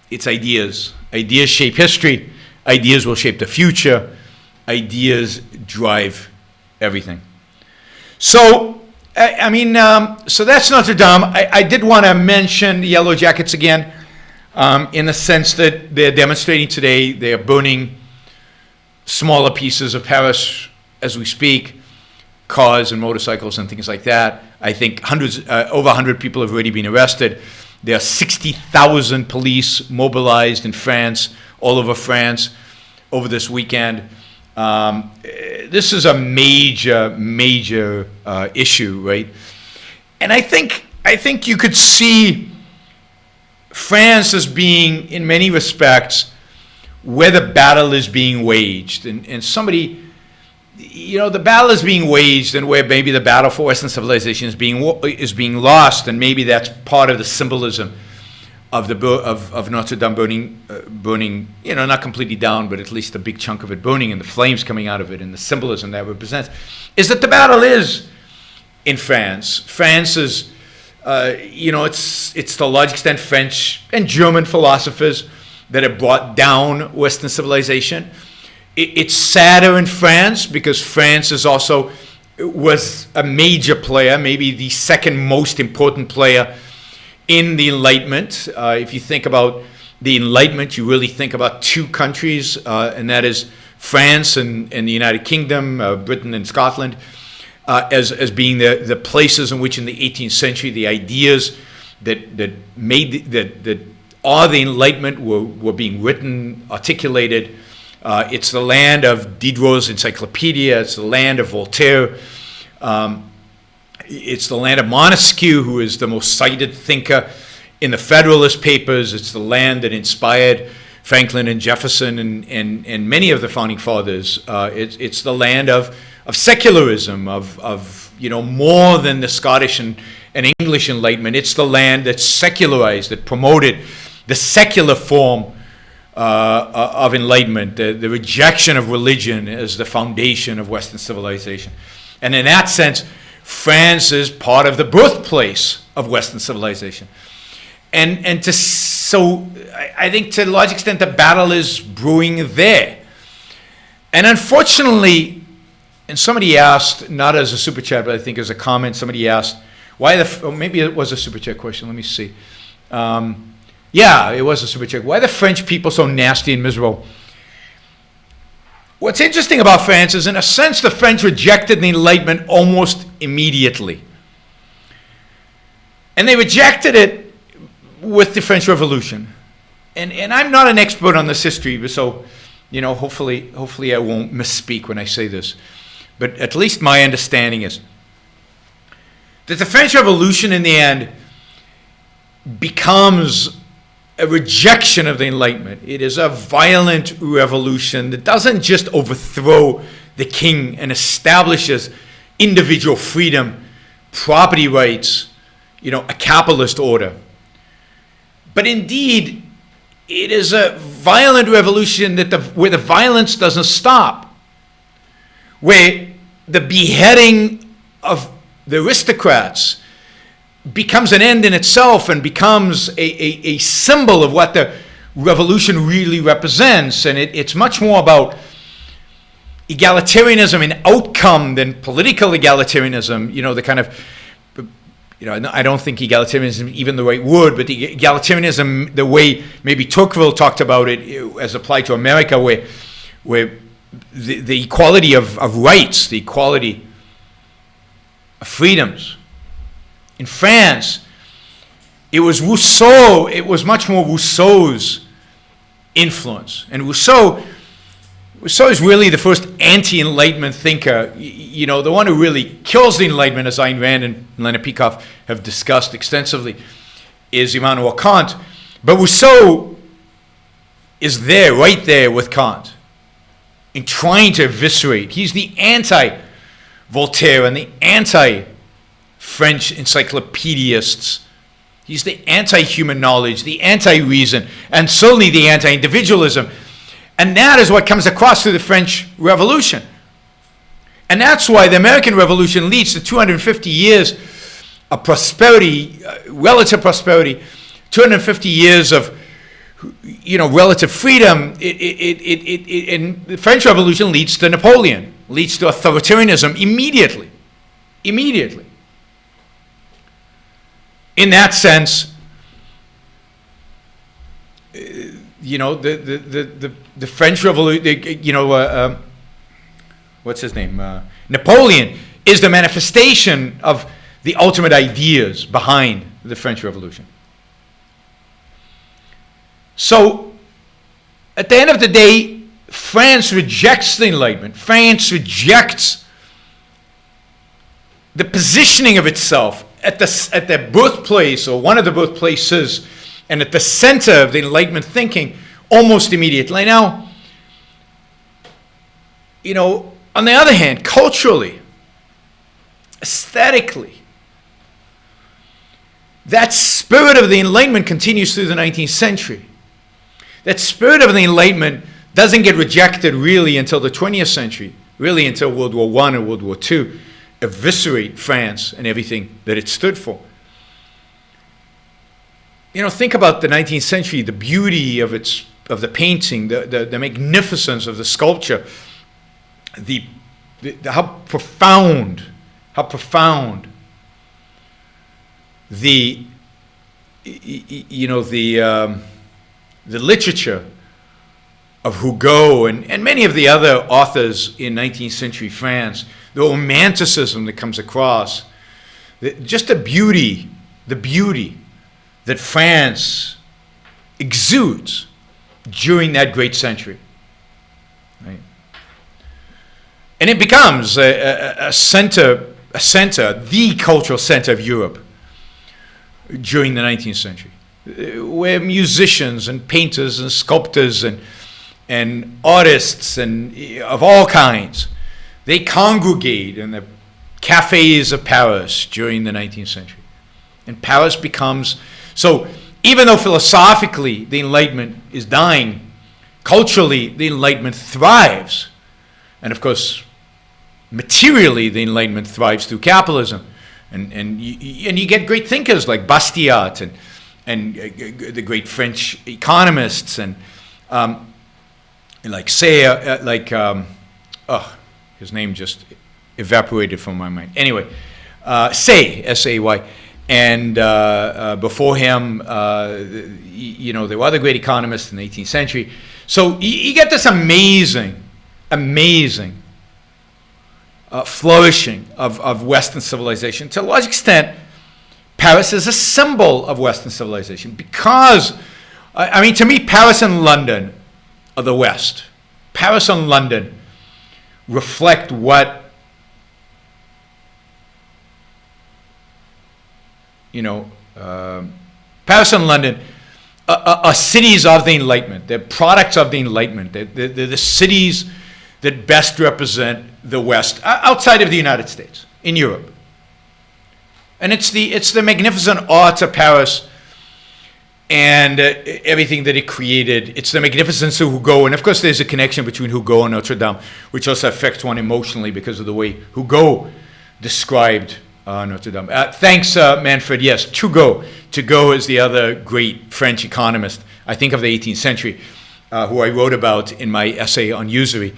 It's ideas. Ideas shape history. Ideas will shape the future. Ideas drive everything. So, so that's Notre Dame. I did want to mention the Yellow Jackets again, in the sense that they're demonstrating today. They're burning smaller pieces of Paris as we speak. cars and motorcycles and things like that. I think over 100 people have already been arrested. There are 60,000 police mobilized in France, all over France, over this weekend. This is a major issue, right? And I think you could see France as being, in many respects, where the battle is being waged. And somebody, the battle is being waged and where maybe the battle for Western civilization is being lost, and maybe that's part of the symbolism of Notre-Dame burning, not completely down, but at least a big chunk of it burning, and the flames coming out of it, and the symbolism that represents, is that the battle is in France. France is, it's to a large extent French and German philosophers that have brought down Western civilization. It's sadder in France because France was a major player, maybe the second most important player in the Enlightenment. If you think about the Enlightenment, you really think about two countries, and that is France and the United Kingdom, Britain and Scotland, as being the places in which in the 18th century the ideas that are the Enlightenment were being written, articulated. It's the land of Diderot's encyclopedia. It's the land of Voltaire. It's the land of Montesquieu, who is the most cited thinker in the Federalist Papers. It's the land that inspired Franklin and Jefferson and many of the founding fathers. It's the land of secularism, of more than the Scottish and English Enlightenment. It's the land that secularized, that promoted the secular form of enlightenment, the rejection of religion as the foundation of Western civilization. And in that sense, France is part of the birthplace of Western civilization. So I think to a large extent the battle is brewing there. And unfortunately, and somebody asked, not as a super chat, but I think as a comment, somebody asked, maybe it was a super chat question, let me see. Yeah, it was a super chat. Why are the French people so nasty and miserable? What's interesting about France is, in a sense, the French rejected the Enlightenment almost immediately. And they rejected it with the French Revolution. And I'm not an expert on this history, so, hopefully I won't misspeak when I say this. But at least my understanding is that the French Revolution, in the end, becomes a rejection of the Enlightenment. It is a violent revolution that doesn't just overthrow the king and establishes individual freedom, property rights, a capitalist order. But indeed, it is a violent revolution where the violence doesn't stop, where the beheading of the aristocrats becomes an end in itself and becomes a symbol of what the revolution really represents. And it's much more about egalitarianism in outcome than political egalitarianism, the kind of, I don't think egalitarianism is even the right word, but the egalitarianism, the way maybe Tocqueville talked about it as applied to America, where the equality of rights, the equality of freedoms. In France, it was Rousseau, it was much more Rousseau's influence. And Rousseau is really the first anti-Enlightenment thinker, the one who really kills the Enlightenment, as Ayn Rand and Leonard Peikoff have discussed extensively, is Immanuel Kant. But Rousseau is right there with Kant in trying to eviscerate. He's the anti-Voltaire and the anti-French encyclopedists. He's the anti-human knowledge, the anti-reason, and certainly the anti-individualism. And that is what comes across through the French Revolution. And that's why the American Revolution leads to 250 years of prosperity, relative prosperity, 250 years of relative freedom. And the French Revolution leads to Napoleon, leads to authoritarianism immediately. Immediately. In that sense, the French Revolution, what's his name? Napoleon is the manifestation of the ultimate ideas behind the French Revolution. So, at the end of the day, France rejects the Enlightenment. France rejects the positioning of itself at the birthplace, or one of the birthplaces, and at the center of the Enlightenment thinking almost immediately. Now, on the other hand, culturally, aesthetically, that spirit of the Enlightenment continues through the 19th century. That spirit of the Enlightenment doesn't get rejected really until the 20th century, really until World War I and World War II eviscerate France and everything that it stood for. Think about the 19th century, the beauty of the painting, the magnificence of the sculpture, how profound the literature of Hugo and many of the other authors in 19th century France, the romanticism that comes across, just the beauty that France exudes during that great century. Right? And it becomes a center, the cultural center of Europe during the 19th century, where musicians and painters and sculptors and artists and of all kinds, they congregate in the cafes of Paris during the 19th century. And Paris becomes, so even though philosophically the Enlightenment is dying, culturally the Enlightenment thrives. And of course, materially the Enlightenment thrives through capitalism. And you get great thinkers like Bastiat and the great French economists and his name just evaporated from my mind. Anyway, Say, S-A-Y, and before him, there were other great economists in the 18th century. So you get this amazing flourishing of Western civilization. To a large extent, Paris is a symbol of Western civilization because, to me, Paris and London are the West. Paris and London reflect what, Paris and London are cities of the Enlightenment. They're products of the Enlightenment. They're the cities that best represent the West outside of the United States, in Europe. And it's the magnificent art of Paris and everything that it created. It's the magnificence of Hugo. And of course, there's a connection between Hugo and Notre-Dame, which also affects one emotionally because of the way Hugo described Notre-Dame. Thanks, Manfred. Yes, Turgot. Turgot is the other great French economist, I think of the 18th century, who I wrote about in my essay on usury.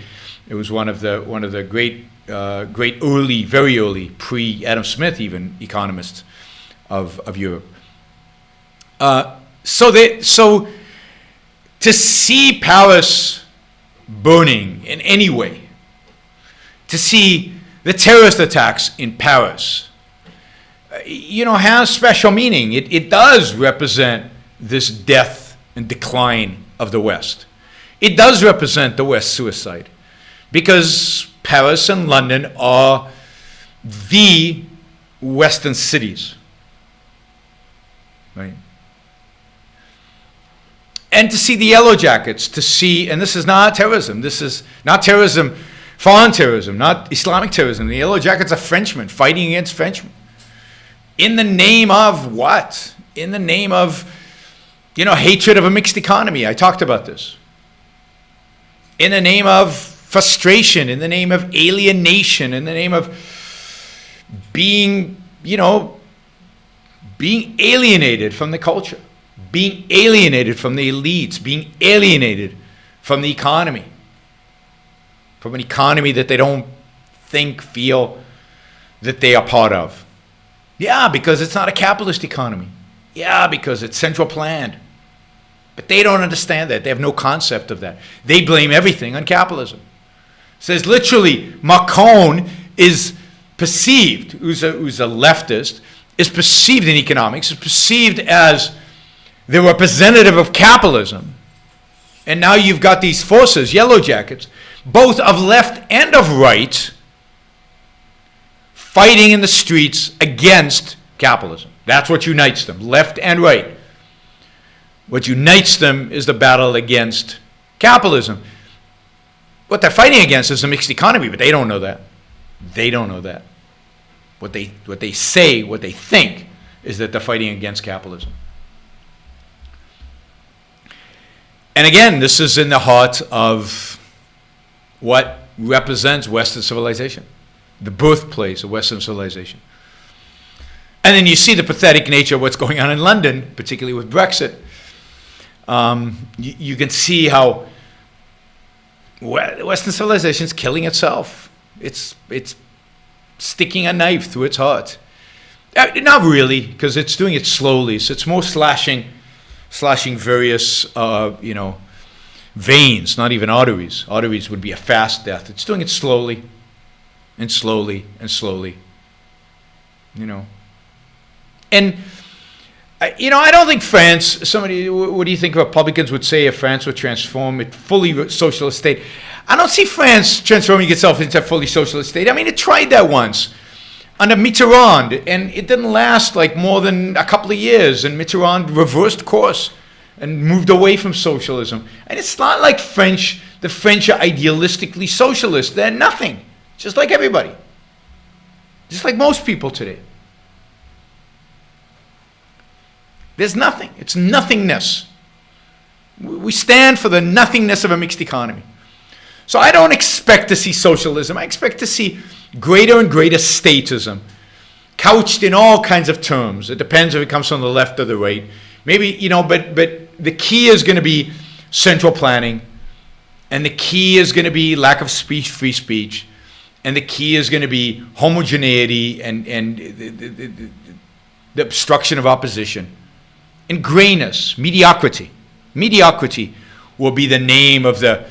It was one of the great early, very early, pre-Adam Smith even, economists of Europe. So to see Paris burning in any way, to see the terrorist attacks in Paris, has special meaning. It does represent this death and decline of the West. It does represent the West suicide, because Paris and London are the Western cities, right? And to see the Yellow Jackets, and this is not terrorism. This is not terrorism, foreign terrorism, not Islamic terrorism. The Yellow Jackets are Frenchmen fighting against Frenchmen. In the name of what? In the name of, hatred of a mixed economy. I talked about this. In the name of frustration, in the name of alienation, in the name of being alienated from the culture, being alienated from the elites, being alienated from the economy, from an economy that they don't feel that they are part of. Yeah, because it's not a capitalist economy. Yeah, because it's central planned. But they don't understand that. They have no concept of that. They blame everything on capitalism. It says literally, Macron is perceived, who's a leftist, is perceived in economics, is perceived as the representative of capitalism. And now you've got these forces, yellow jackets, both of left and of right, fighting in the streets against capitalism. That's what unites them, left and right. What unites them is the battle against capitalism. What they're fighting against is a mixed economy, but they don't know that. They don't know that. What they say, what they think, is that they're fighting against capitalism. And again, this is in the heart of what represents Western civilization, the birthplace of Western civilization. And then you see the pathetic nature of what's going on in London, particularly with Brexit. You can see how Western civilization is killing itself. It's sticking a knife through its heart. Not really, because it's doing it slowly. So it's more slashing various, veins, not even arteries. Arteries would be a fast death. It's doing it slowly and slowly and slowly, And, I don't think France, what do you think Republicans would say if France would transform it fully socialist state? I don't see France transforming itself into a fully socialist state. I mean, it tried that once under Mitterrand, and it didn't last like more than a couple of years, and Mitterrand reversed course and moved away from socialism. And it's not like the French are idealistically socialist. They're nothing, just like everybody, just like most people today. There's nothing. It's nothingness. We stand for the nothingness of a mixed economy. So I don't expect to see socialism. I expect to see greater and greater statism, couched in all kinds of terms. It depends if it comes from the left or the right. Maybe, but the key is going to be central planning, and the key is going to be lack of free speech, and the key is going to be homogeneity and the obstruction of opposition. And grayness, mediocrity. Mediocrity will be the name of the,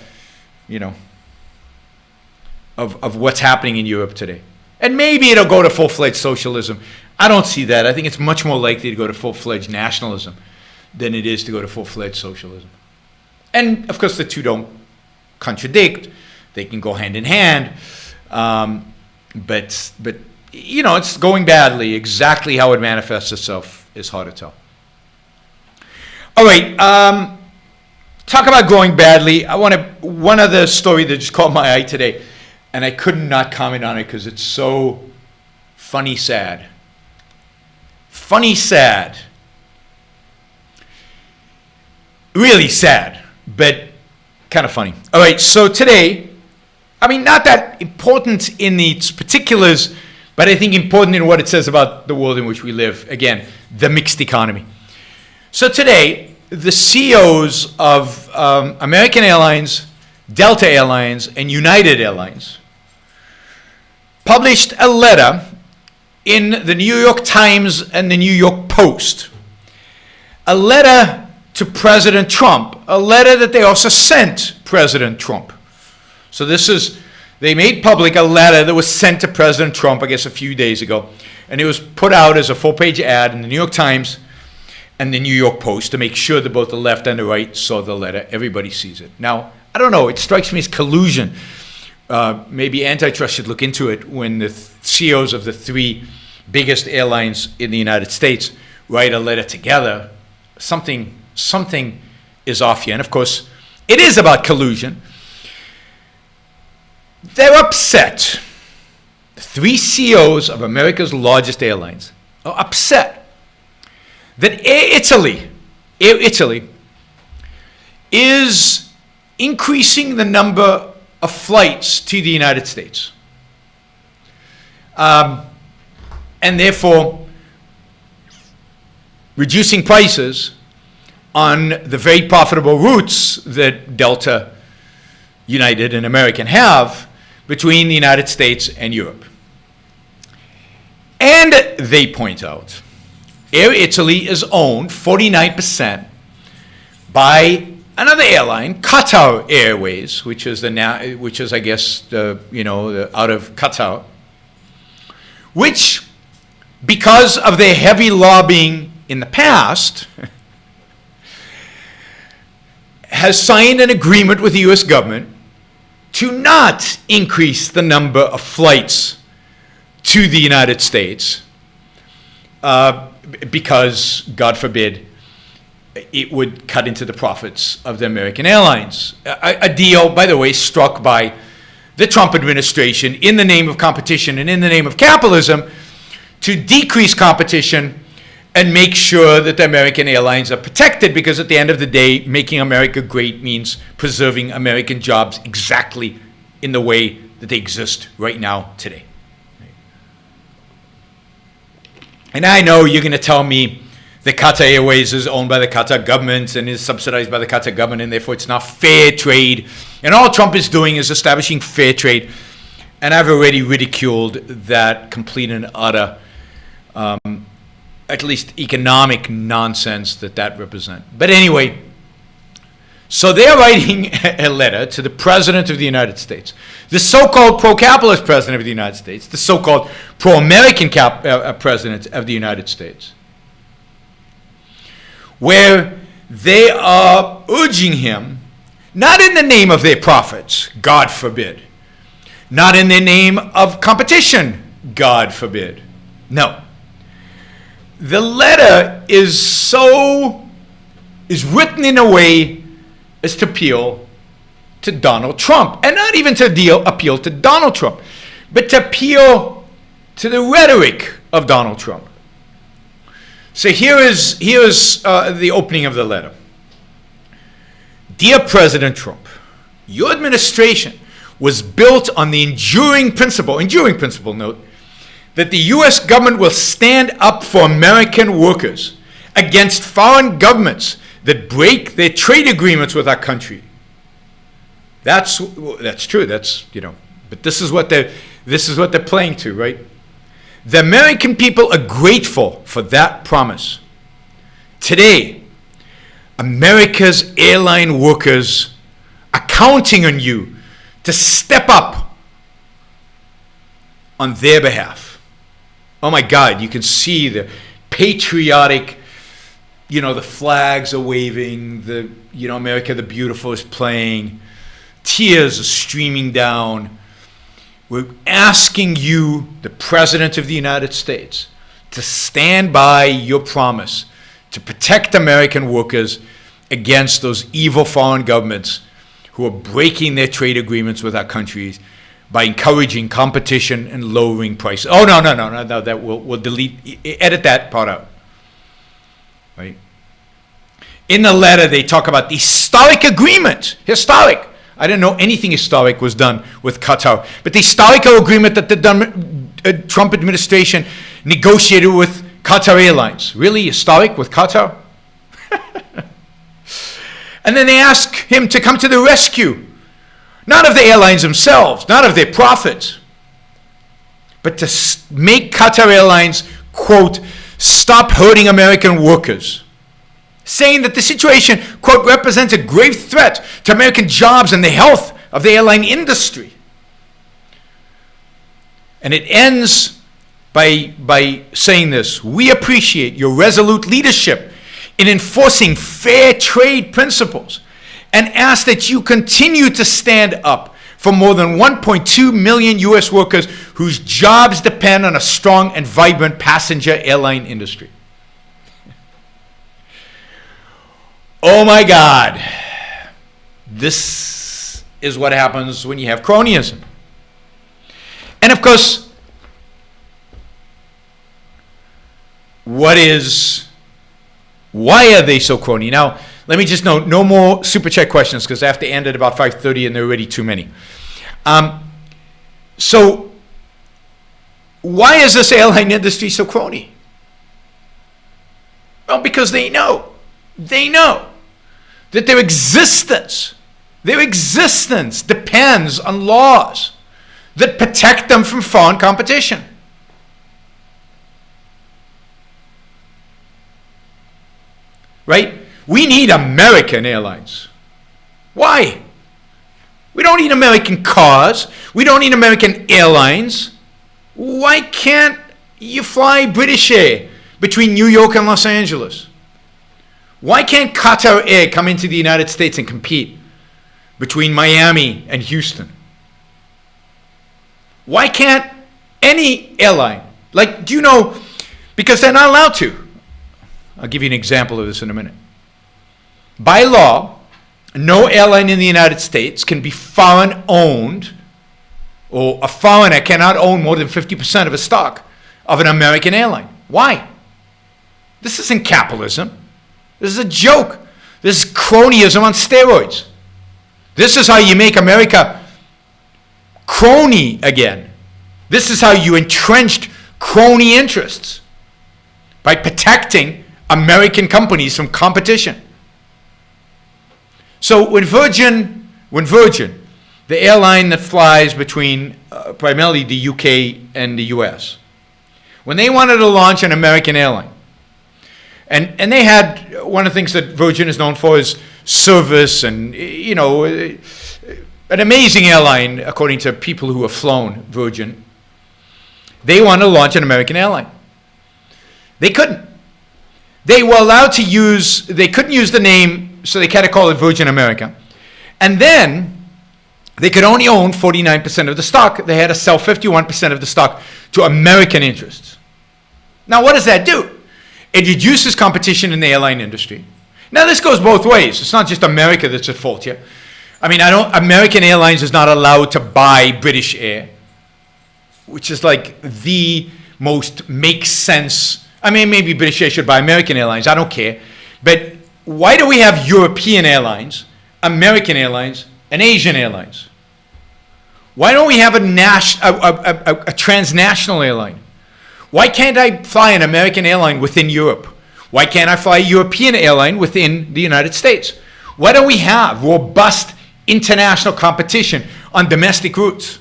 of what's happening in Europe today. And maybe it'll go to full-fledged socialism. I don't see that. I think it's much more likely to go to full-fledged nationalism than it is to go to full-fledged socialism. And, of course, the two don't contradict. They can go hand in hand. But it's going badly. Exactly how it manifests itself is hard to tell. All right, talk about going badly. One other story that just caught my eye today, and I could not comment on it because it's so funny sad. Funny sad. Really sad, but kind of funny. All right, so today, not that important in its particulars, but I think important in what it says about the world in which we live. Again, the mixed economy. So today, the CEOs of American Airlines, Delta Airlines, and United Airlines published a letter in the New York Times and the New York Post. A letter to President Trump, a letter that they also sent President Trump. So they made public a letter that was sent to President Trump, I guess a few days ago, and it was put out as a full-page ad in the New York Times and the New York Post to make sure that both the left and the right saw the letter. Everybody sees it. Now, I don't know. It strikes me as collusion. Maybe antitrust should look into it when the CEOs of the three biggest airlines in the United States write a letter together. Something is off here. And, of course, it is about collusion. They're upset. The three CEOs of America's largest airlines are upset that Air Italy is increasing the number of flights to the United States. And therefore reducing prices on the very profitable routes that Delta, United, and American have between the United States and Europe. And they point out Air Italy is owned 49% by another airline, Qatar Airways, which is I guess out of Qatar, which, because of their heavy lobbying in the past, has signed an agreement with the U.S. government to not increase the number of flights to the United States because, God forbid, it would cut into the profits of the American airlines. A deal, by the way, struck by the Trump administration in the name of competition and in the name of capitalism to decrease competition and make sure that the American airlines are protected, because at the end of the day, making America great means preserving American jobs exactly in the way that they exist right now today. And I know you're going to tell me that Qatar Airways is owned by the Qatar government and is subsidized by the Qatar government, and therefore it's not fair trade. And all Trump is doing is establishing fair trade. And I've already ridiculed that complete and utter, at least economic nonsense that represents. But anyway, so they're writing a letter to the President of the United States, the so-called pro-capitalist President of the United States, the so-called pro-American President of the United States, where they are urging him, not in the name of their profits, God forbid, not in the name of competition, God forbid. No. The letter is written in a way as to appeal to Donald Trump, and not even to appeal to Donald Trump, but to appeal to the rhetoric of Donald Trump. So here is the opening of the letter. Dear President Trump, your administration was built on the enduring principle, note, that the U.S. government will stand up for American workers against foreign governments that break their trade agreements with our country. That's true. But this is what they're playing to, right? The American people are grateful for that promise. Today, America's airline workers are counting on you to step up on their behalf. Oh my God, you can see the patriotic, the flags are waving, America the Beautiful is playing, tears are streaming down. We're asking you, the President of the United States, to stand by your promise to protect American workers against those evil foreign governments who are breaking their trade agreements with our countries by encouraging competition and lowering prices. Oh, no, that we'll edit that part out. Right? In the letter, they talk about the historic agreement. Historic. I didn't know anything historic was done with Qatar. But the historical agreement that the Trump administration negotiated with Qatar Airlines. Really historic with Qatar? And then they ask him to come to the rescue. Not of the airlines themselves, not of their profits, but to make Qatar Airlines, quote, stop hurting American workers, saying that the situation, quote, represents a grave threat to American jobs and the health of the airline industry. And it ends by saying this: we appreciate your resolute leadership in enforcing fair trade principles and ask that you continue to stand up for more than 1.2 million U.S. workers whose jobs depend on a strong and vibrant passenger airline industry. Oh my God. This is what happens when you have cronyism. And of course, why are they so crony? Now, let me just note, no more super chat questions because I have to end at about 5:30 and there are already too many. So, why is this airline industry so crony? Well, because they know that their existence depends on laws that protect them from foreign competition. Right? We need American airlines. Why? We don't need American cars. We don't need American airlines. Why can't you fly British Air between New York and Los Angeles? Why can't Qatar Air come into the United States and compete between Miami and Houston? Why can't any airline, like, do you know, because they're not allowed to. I'll give you an example of this in a minute. By law, no airline in the United States can be foreign owned, or a foreigner cannot own more than 50% of a stock of an American airline. Why? This isn't capitalism. This is a joke. This is cronyism on steroids. This is how you make America crony again. This is how you entrenched crony interests, by protecting American companies from competition. So when Virgin, the airline that flies between primarily the UK and the US, when they wanted to launch an American airline, and they had, one of the things that Virgin is known for is service, and, you know, an amazing airline according to people who have flown Virgin. They wanted to launch an American airline. They couldn't. They were allowed to use, they couldn't use the name, so they had to call it Virgin America. And then they could only own 49% of the stock. They had to sell 51% of the stock to American interests. Now, what does that do? It reduces competition in the airline industry. Now, this goes both ways. It's not just America that's at fault here. I mean, American Airlines is not allowed to buy British Air, which is like the most makes sense. I mean, maybe British Air should buy American Airlines. I don't care. But why do we have European airlines, American airlines, and Asian airlines? Why don't we have a transnational airline? Why can't I fly an American airline within Europe? Why can't I fly a European airline within the United States? Why don't we have robust international competition on domestic routes?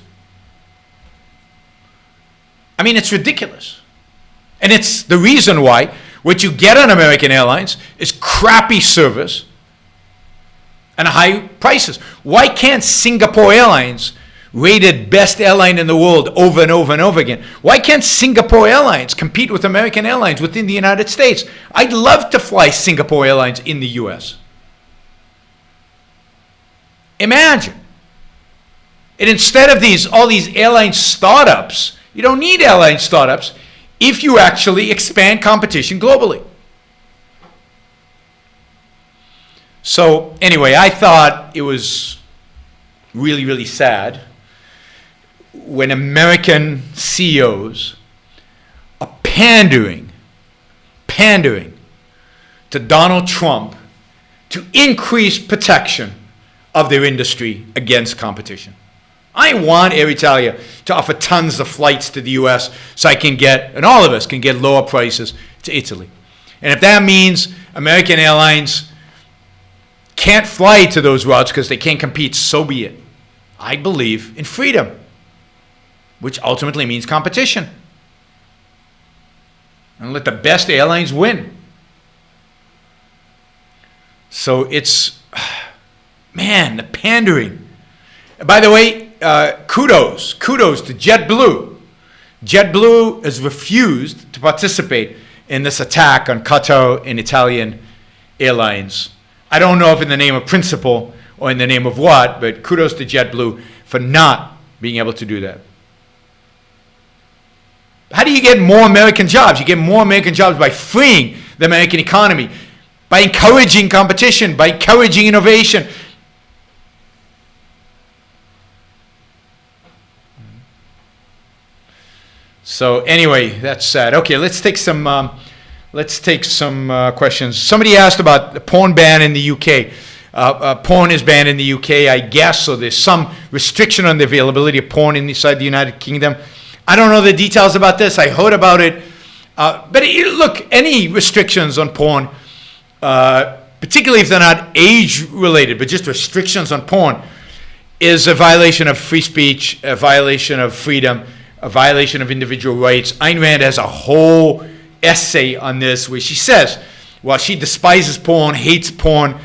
I mean, it's ridiculous. And it's the reason why what you get on American Airlines is crappy service and high prices. Why can't Singapore Airlines, rated best airline in the world over and over and over again, why can't Singapore Airlines compete with American Airlines within the United States? I'd love to fly Singapore Airlines in the US. Imagine. And instead of all these airline startups, you don't need airline startups if you actually expand competition globally. So anyway, I thought it was really, really sad when American CEOs are pandering to Donald Trump to increase protection of their industry against competition. I want Air Italia to offer tons of flights to the US so I can get, and all of us can get, lower prices to Italy. And if that means American Airlines can't fly to those routes because they can't compete, so be it. I believe in freedom, which ultimately means competition. And let the best airlines win. So it's, man, the pandering. By the way, kudos to JetBlue. JetBlue has refused to participate in this attack on Qatar and Italian airlines. I don't know if in the name of principle or in the name of what, but kudos to JetBlue for not being able to do that. How do you get more American jobs? You get more American jobs by freeing the American economy, by encouraging competition, by encouraging innovation. So anyway, that's sad. Okay, let's take some questions. Somebody asked about the porn ban in the UK. Porn is banned in the UK, I guess, so there's some restriction on the availability of porn inside the United Kingdom. I don't know the details about this. I heard about it. But look, any restrictions on porn, particularly if they're not age-related, but just restrictions on porn, is a violation of free speech, a violation of freedom, a violation of individual rights. Ayn Rand has a whole essay on this where she says, while she despises porn, hates porn,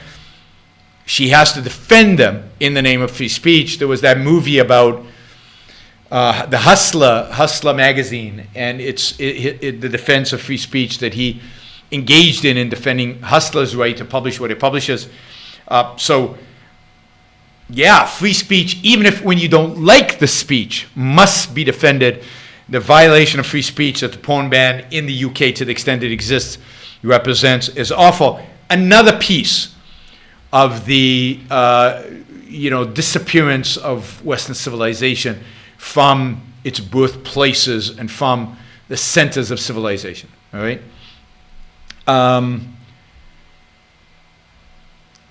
she has to defend them in the name of free speech. There was that movie about the Hustler magazine, and it's the defense of free speech that he engaged in defending Hustler's right to publish what it publishes. So, yeah, free speech, even if when you don't like the speech, must be defended. The violation of free speech that the porn ban in the UK, to the extent it exists, represents is awful. Another piece of the disappearance of Western civilization from its birthplaces and from the centers of civilization. All right.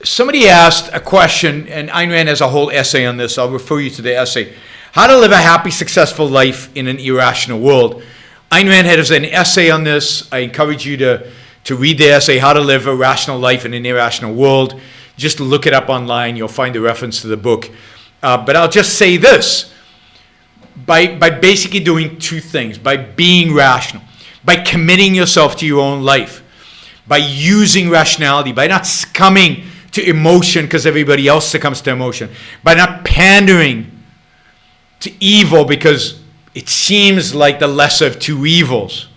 Somebody asked a question, and Ayn Rand has a whole essay on this. I'll refer you to the essay. How to live a happy, successful life in an irrational world. Ayn Rand has an essay on this. I encourage you to read the essay, How to Live a Rational Life in an Irrational World. Just look it up online. You'll find a reference to the book. But I'll just say this. By basically doing two things. By being rational. By committing yourself to your own life. By using rationality. By not succumbing to emotion because everybody else succumbs to emotion. By not pandering to evil because it seems like the lesser of two evils.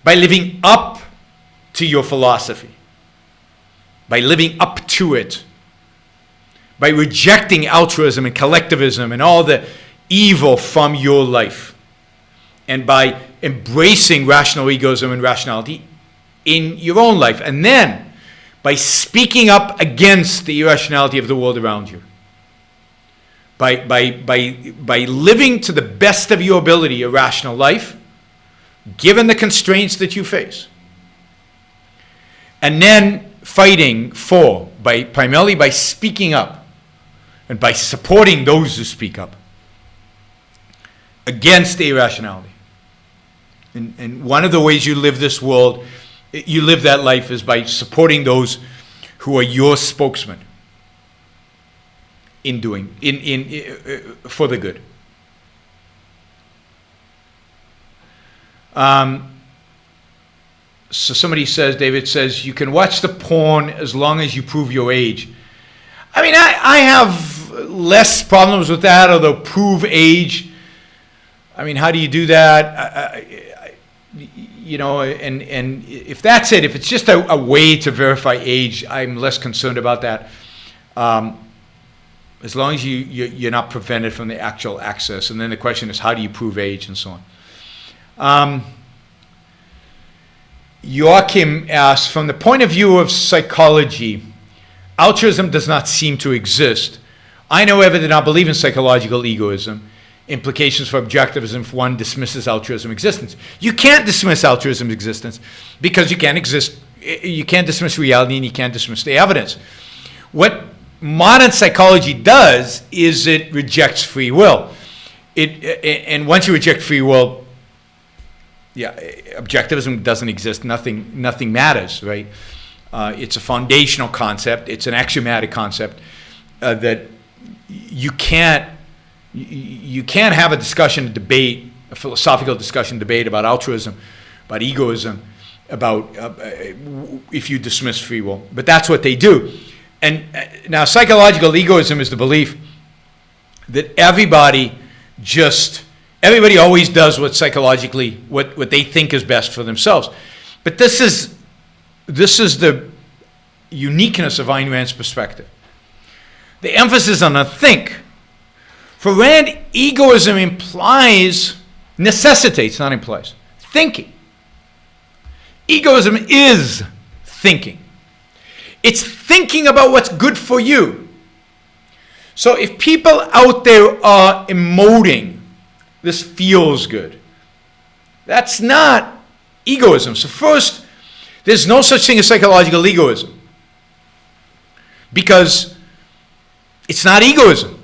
By living up to your philosophy. By living up to it. By rejecting altruism and collectivism and all the evil from your life. And by embracing rational egoism and rationality in your own life. And then by speaking up against the irrationality of the world around you. By living to the best of your ability a rational life, given the constraints that you face. And then fighting primarily by speaking up and by supporting those who speak up against irrationality. And one of the ways you live this world, you live that life, is by supporting those who are your spokesman in doing for the good. So somebody says, David says, you can watch the porn as long as you prove your age. I mean, I have less problems with that, although prove age. I mean, how do you do that? And if that's it, if it's just a way to verify age, I'm less concerned about that. As long as you're not prevented from the actual access. And then the question is, how do you prove age and so on? Joachim asks, from the point of view of psychology, altruism does not seem to exist. I, however, do not believe in psychological egoism. Implications for objectivism if one dismisses altruism existence. You can't dismiss altruism's existence because you can't dismiss reality and you can't dismiss the evidence. What modern psychology does is it rejects free will. And once you reject free will, objectivism doesn't exist. Nothing matters, right? It's a foundational concept. It's an axiomatic concept that you can't have a discussion, a philosophical discussion, debate about altruism, about egoism, about if you dismiss free will. But that's what they do. And now psychological egoism is the belief that everybody always does what they think is best for themselves. But this is the uniqueness of Ayn Rand's perspective. The emphasis on the think. For Rand, egoism necessitates, not implies, thinking. Egoism is thinking. It's thinking about what's good for you. So if people out there are emoting, this feels good, that's not egoism. So first, there's no such thing as psychological egoism because it's not egoism.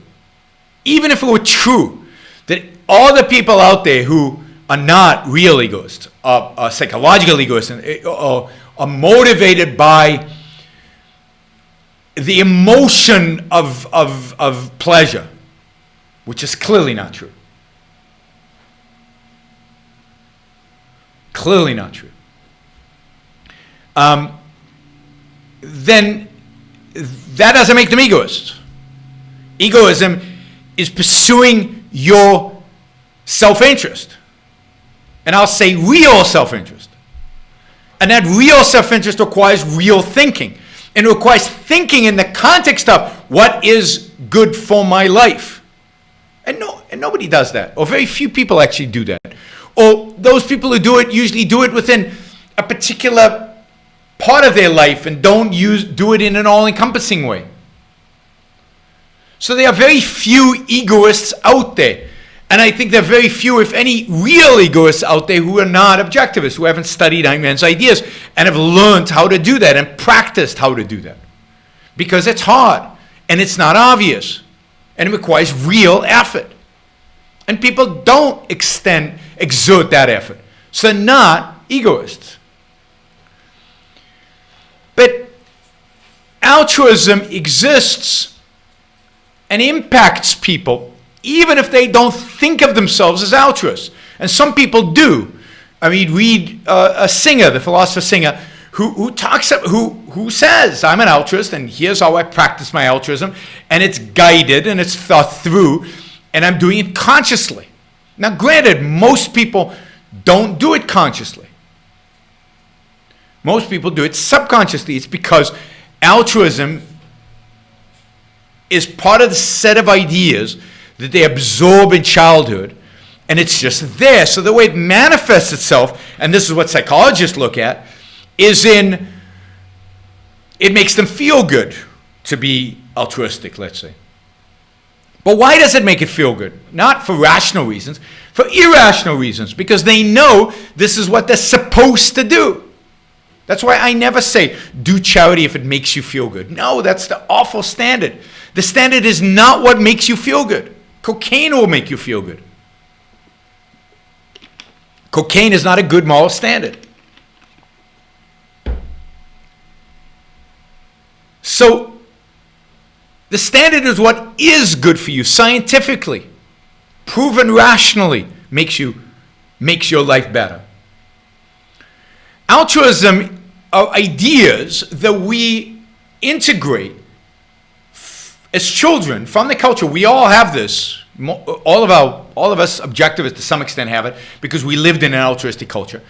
Even if it were true that all the people out there who are not real egoists, are psychological egoists, are motivated by the emotion of pleasure, which is clearly not true. Clearly not true. Then that doesn't make them egoists. Egoism is pursuing your self-interest. And I'll say real self-interest. And that real self-interest requires real thinking. And it requires thinking in the context of what is good for my life. And nobody does that. Or very few people actually do that. Or those people who do it usually do it within a particular part of their life and don't do it in an all-encompassing way. So there are very few egoists out there. And I think there are very few, if any, real egoists out there who are not objectivists, who haven't studied Ayn ideas and have learned how to do that and practiced how to do that. Because it's hard and it's not obvious and it requires real effort. And people don't exert that effort. So they're not egoists. But altruism exists and impacts people even if they don't think of themselves as altruists. And some people do. I mean, read a singer, the philosopher singer, who says, I'm an altruist, and here's how I practice my altruism, and it's guided, and it's thought through, and I'm doing it consciously. Now, granted, most people don't do it consciously. Most people do it subconsciously. It's because altruism is part of the set of ideas that they absorb in childhood, and it's just there. So the way it manifests itself, and this is what psychologists look at, is it makes them feel good to be altruistic, let's say. But why does it make it feel good? Not for rational reasons, for irrational reasons, because they know this is what they're supposed to do. That's why I never say, do charity if it makes you feel good. No, that's the awful standard. The standard is not what makes you feel good. Cocaine will make you feel good. Cocaine is not a good moral standard. So, the standard is what is good for you scientifically, proven rationally, makes your life better. Altruism are ideas that we integrate as children from the culture. We all have this. All of us objectivists to some extent have it because we lived in an altruistic culture.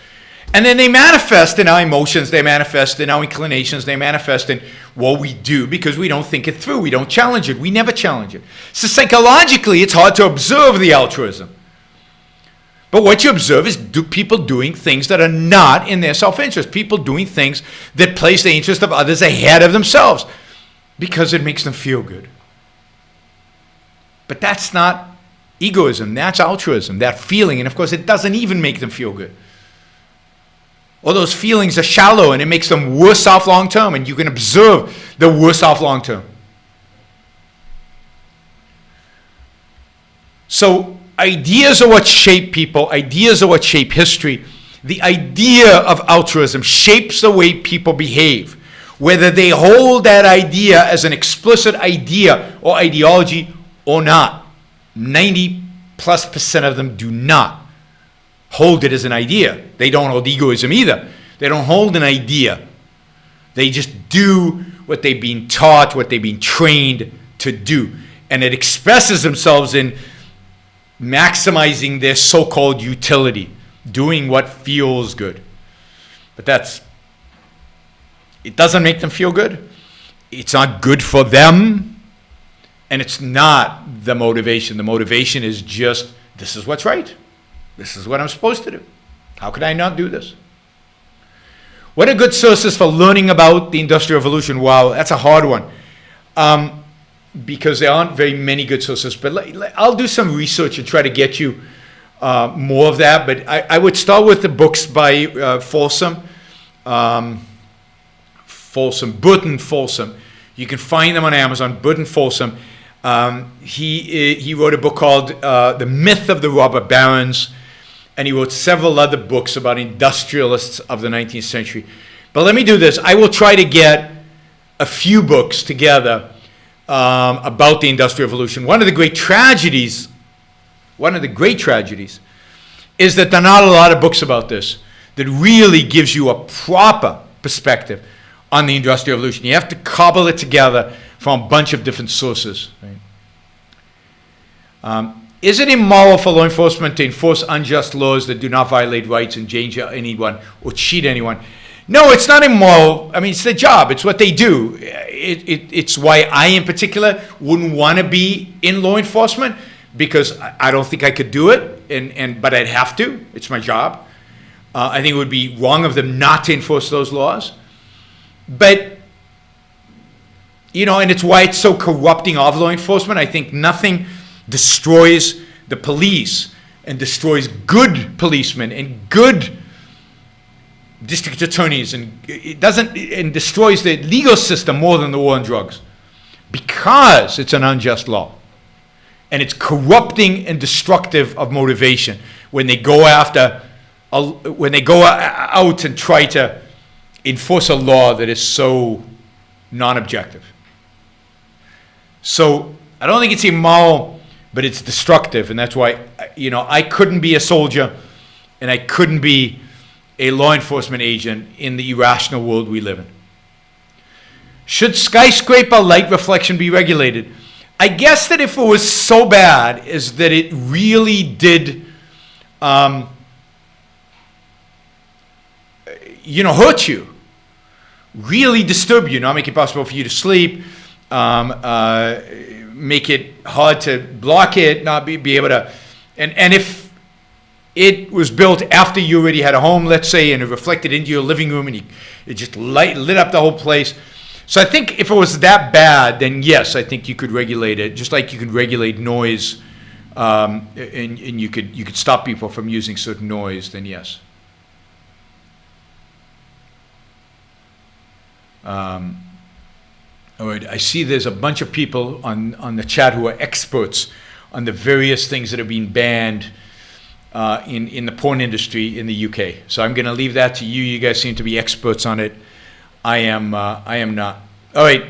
And then they manifest in our emotions, they manifest in our inclinations, they manifest in what we do because we don't think it through, we don't challenge it, we never challenge it. So psychologically, it's hard to observe the altruism. But what you observe is people doing things that are not in their self-interest, people doing things that place the interest of others ahead of themselves because it makes them feel good. But that's not egoism, that's altruism, that feeling, and of course it doesn't even make them feel good. All those feelings are shallow and it makes them worse off long term, and you can observe the worse off long term. So ideas are what shape people, ideas are what shape history. The idea of altruism shapes the way people behave, whether they hold that idea as an explicit idea or ideology or not. 90+% of them do not hold it as an idea. They don't hold egoism either. They don't hold an idea. They just do what they've been taught, what they've been trained to do. And it expresses themselves in maximizing their so-called utility, doing what feels good. But it doesn't make them feel good. It's not good for them. And it's not the motivation. The motivation is just, this is what's right. This is what I'm supposed to do. How could I not do this? What are good sources for learning about the Industrial Revolution? Wow, that's a hard one. Because there aren't very many good sources. But I'll do some research and try to get you more of that. But I would start with the books by Folsom. Burton Folsom. You can find them on Amazon, Burton Folsom. He wrote a book called The Myth of the Robber Barons. And he wrote several other books about industrialists of the 19th century. But let me do this. I will try to get a few books together about the Industrial Revolution. One of the great tragedies is that there are not a lot of books about this that really gives you a proper perspective on the Industrial Revolution. You have to cobble it together from a bunch of different sources. Right? is it immoral for law enforcement to enforce unjust laws that do not violate rights, endanger anyone, or cheat anyone? No, it's not immoral. I mean, it's their job. It's what they do. It's why I, in particular, wouldn't want to be in law enforcement, because I don't think I could do it, but I'd have to. It's my job. I think it would be wrong of them not to enforce those laws. But, and it's why it's so corrupting of law enforcement. I think nothing destroys the police and destroys good policemen and good district attorneys, and destroys the legal system more than the war on drugs, because it's an unjust law, and it's corrupting and destructive of motivation when they go out and try to enforce a law that is so non-objective. So I don't think it's immoral, but it's destructive, and that's why I couldn't be a soldier, and I couldn't be a law enforcement agent in the irrational world we live in. Should skyscraper light reflection be regulated? I guess that if it was so bad is that it really did, hurt you, really disturb you, not make it possible for you to sleep, make it hard to block it, not be able to, and if it was built after you already had a home, let's say, and it reflected into your living room, and it just lit up the whole place. So I think if it was that bad, then yes, I think you could regulate it, just like you could regulate noise, and you could stop people from using certain noise, then yes. All right, I see there's a bunch of people on the chat who are experts on the various things that are being banned in the porn industry in the UK. So I'm going to leave that to you. You guys seem to be experts on it. I am not. All right.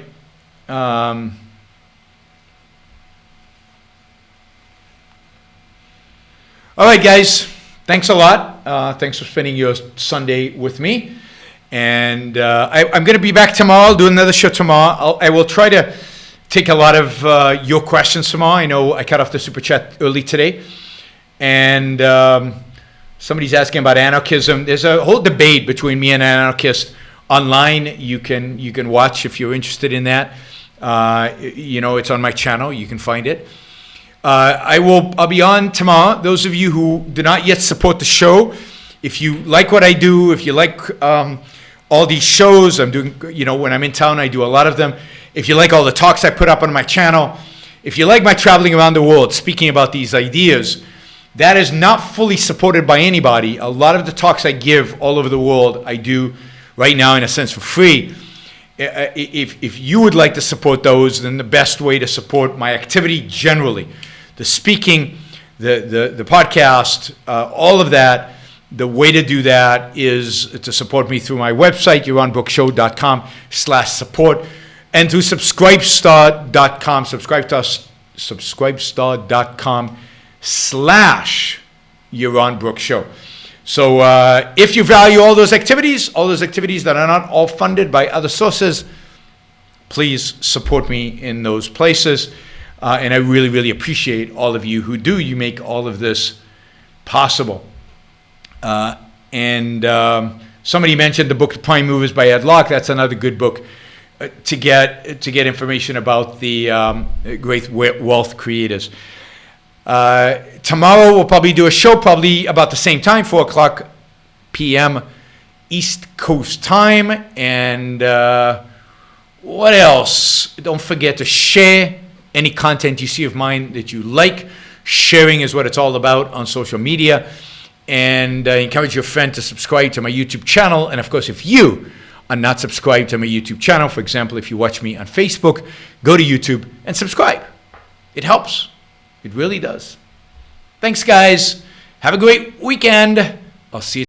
All right, guys. Thanks a lot. Thanks for spending your Sunday with me. And I'm going to be back tomorrow. I'll do another show tomorrow. I will try to take a lot of your questions tomorrow. I know I cut off the super chat early today. And somebody's asking about anarchism. There's a whole debate between me and an anarchist online. You can watch if you're interested in that. It's on my channel. You can find it. I'll be on tomorrow. Those of you who do not yet support the show, if you like what I do, if you like all these shows I'm doing, when I'm in town, I do a lot of them. If you like all the talks I put up on my channel, if you like my traveling around the world speaking about these ideas, that is not fully supported by anybody. A lot of the talks I give all over the world, I do right now in a sense for free. If you would like to support those, then the best way to support my activity generally, the speaking, the podcast, all of that, the way to do that is to support me through my website, yaronbrookshow.com/support, and through subscribestar.com, subscribestar.com/Yaron Brook Show. So if you value all those activities that are not all funded by other sources, please support me in those places. And I really, really appreciate all of you who do. You make all of this possible. Somebody mentioned the book The Prime Movers by Ed Locke. That's another good book to get information about the great wealth creators. Tomorrow we'll probably do a show probably about the same time, 4:00 p.m. East Coast time. And what else? Don't forget to share any content you see of mine that you like. Sharing is what it's all about on social media. And I encourage your friend to subscribe to my YouTube channel. And of course, if you are not subscribed to my YouTube channel, for example, if you watch me on Facebook, go to YouTube and subscribe. It helps. It really does. Thanks, guys. Have a great weekend. I'll see you.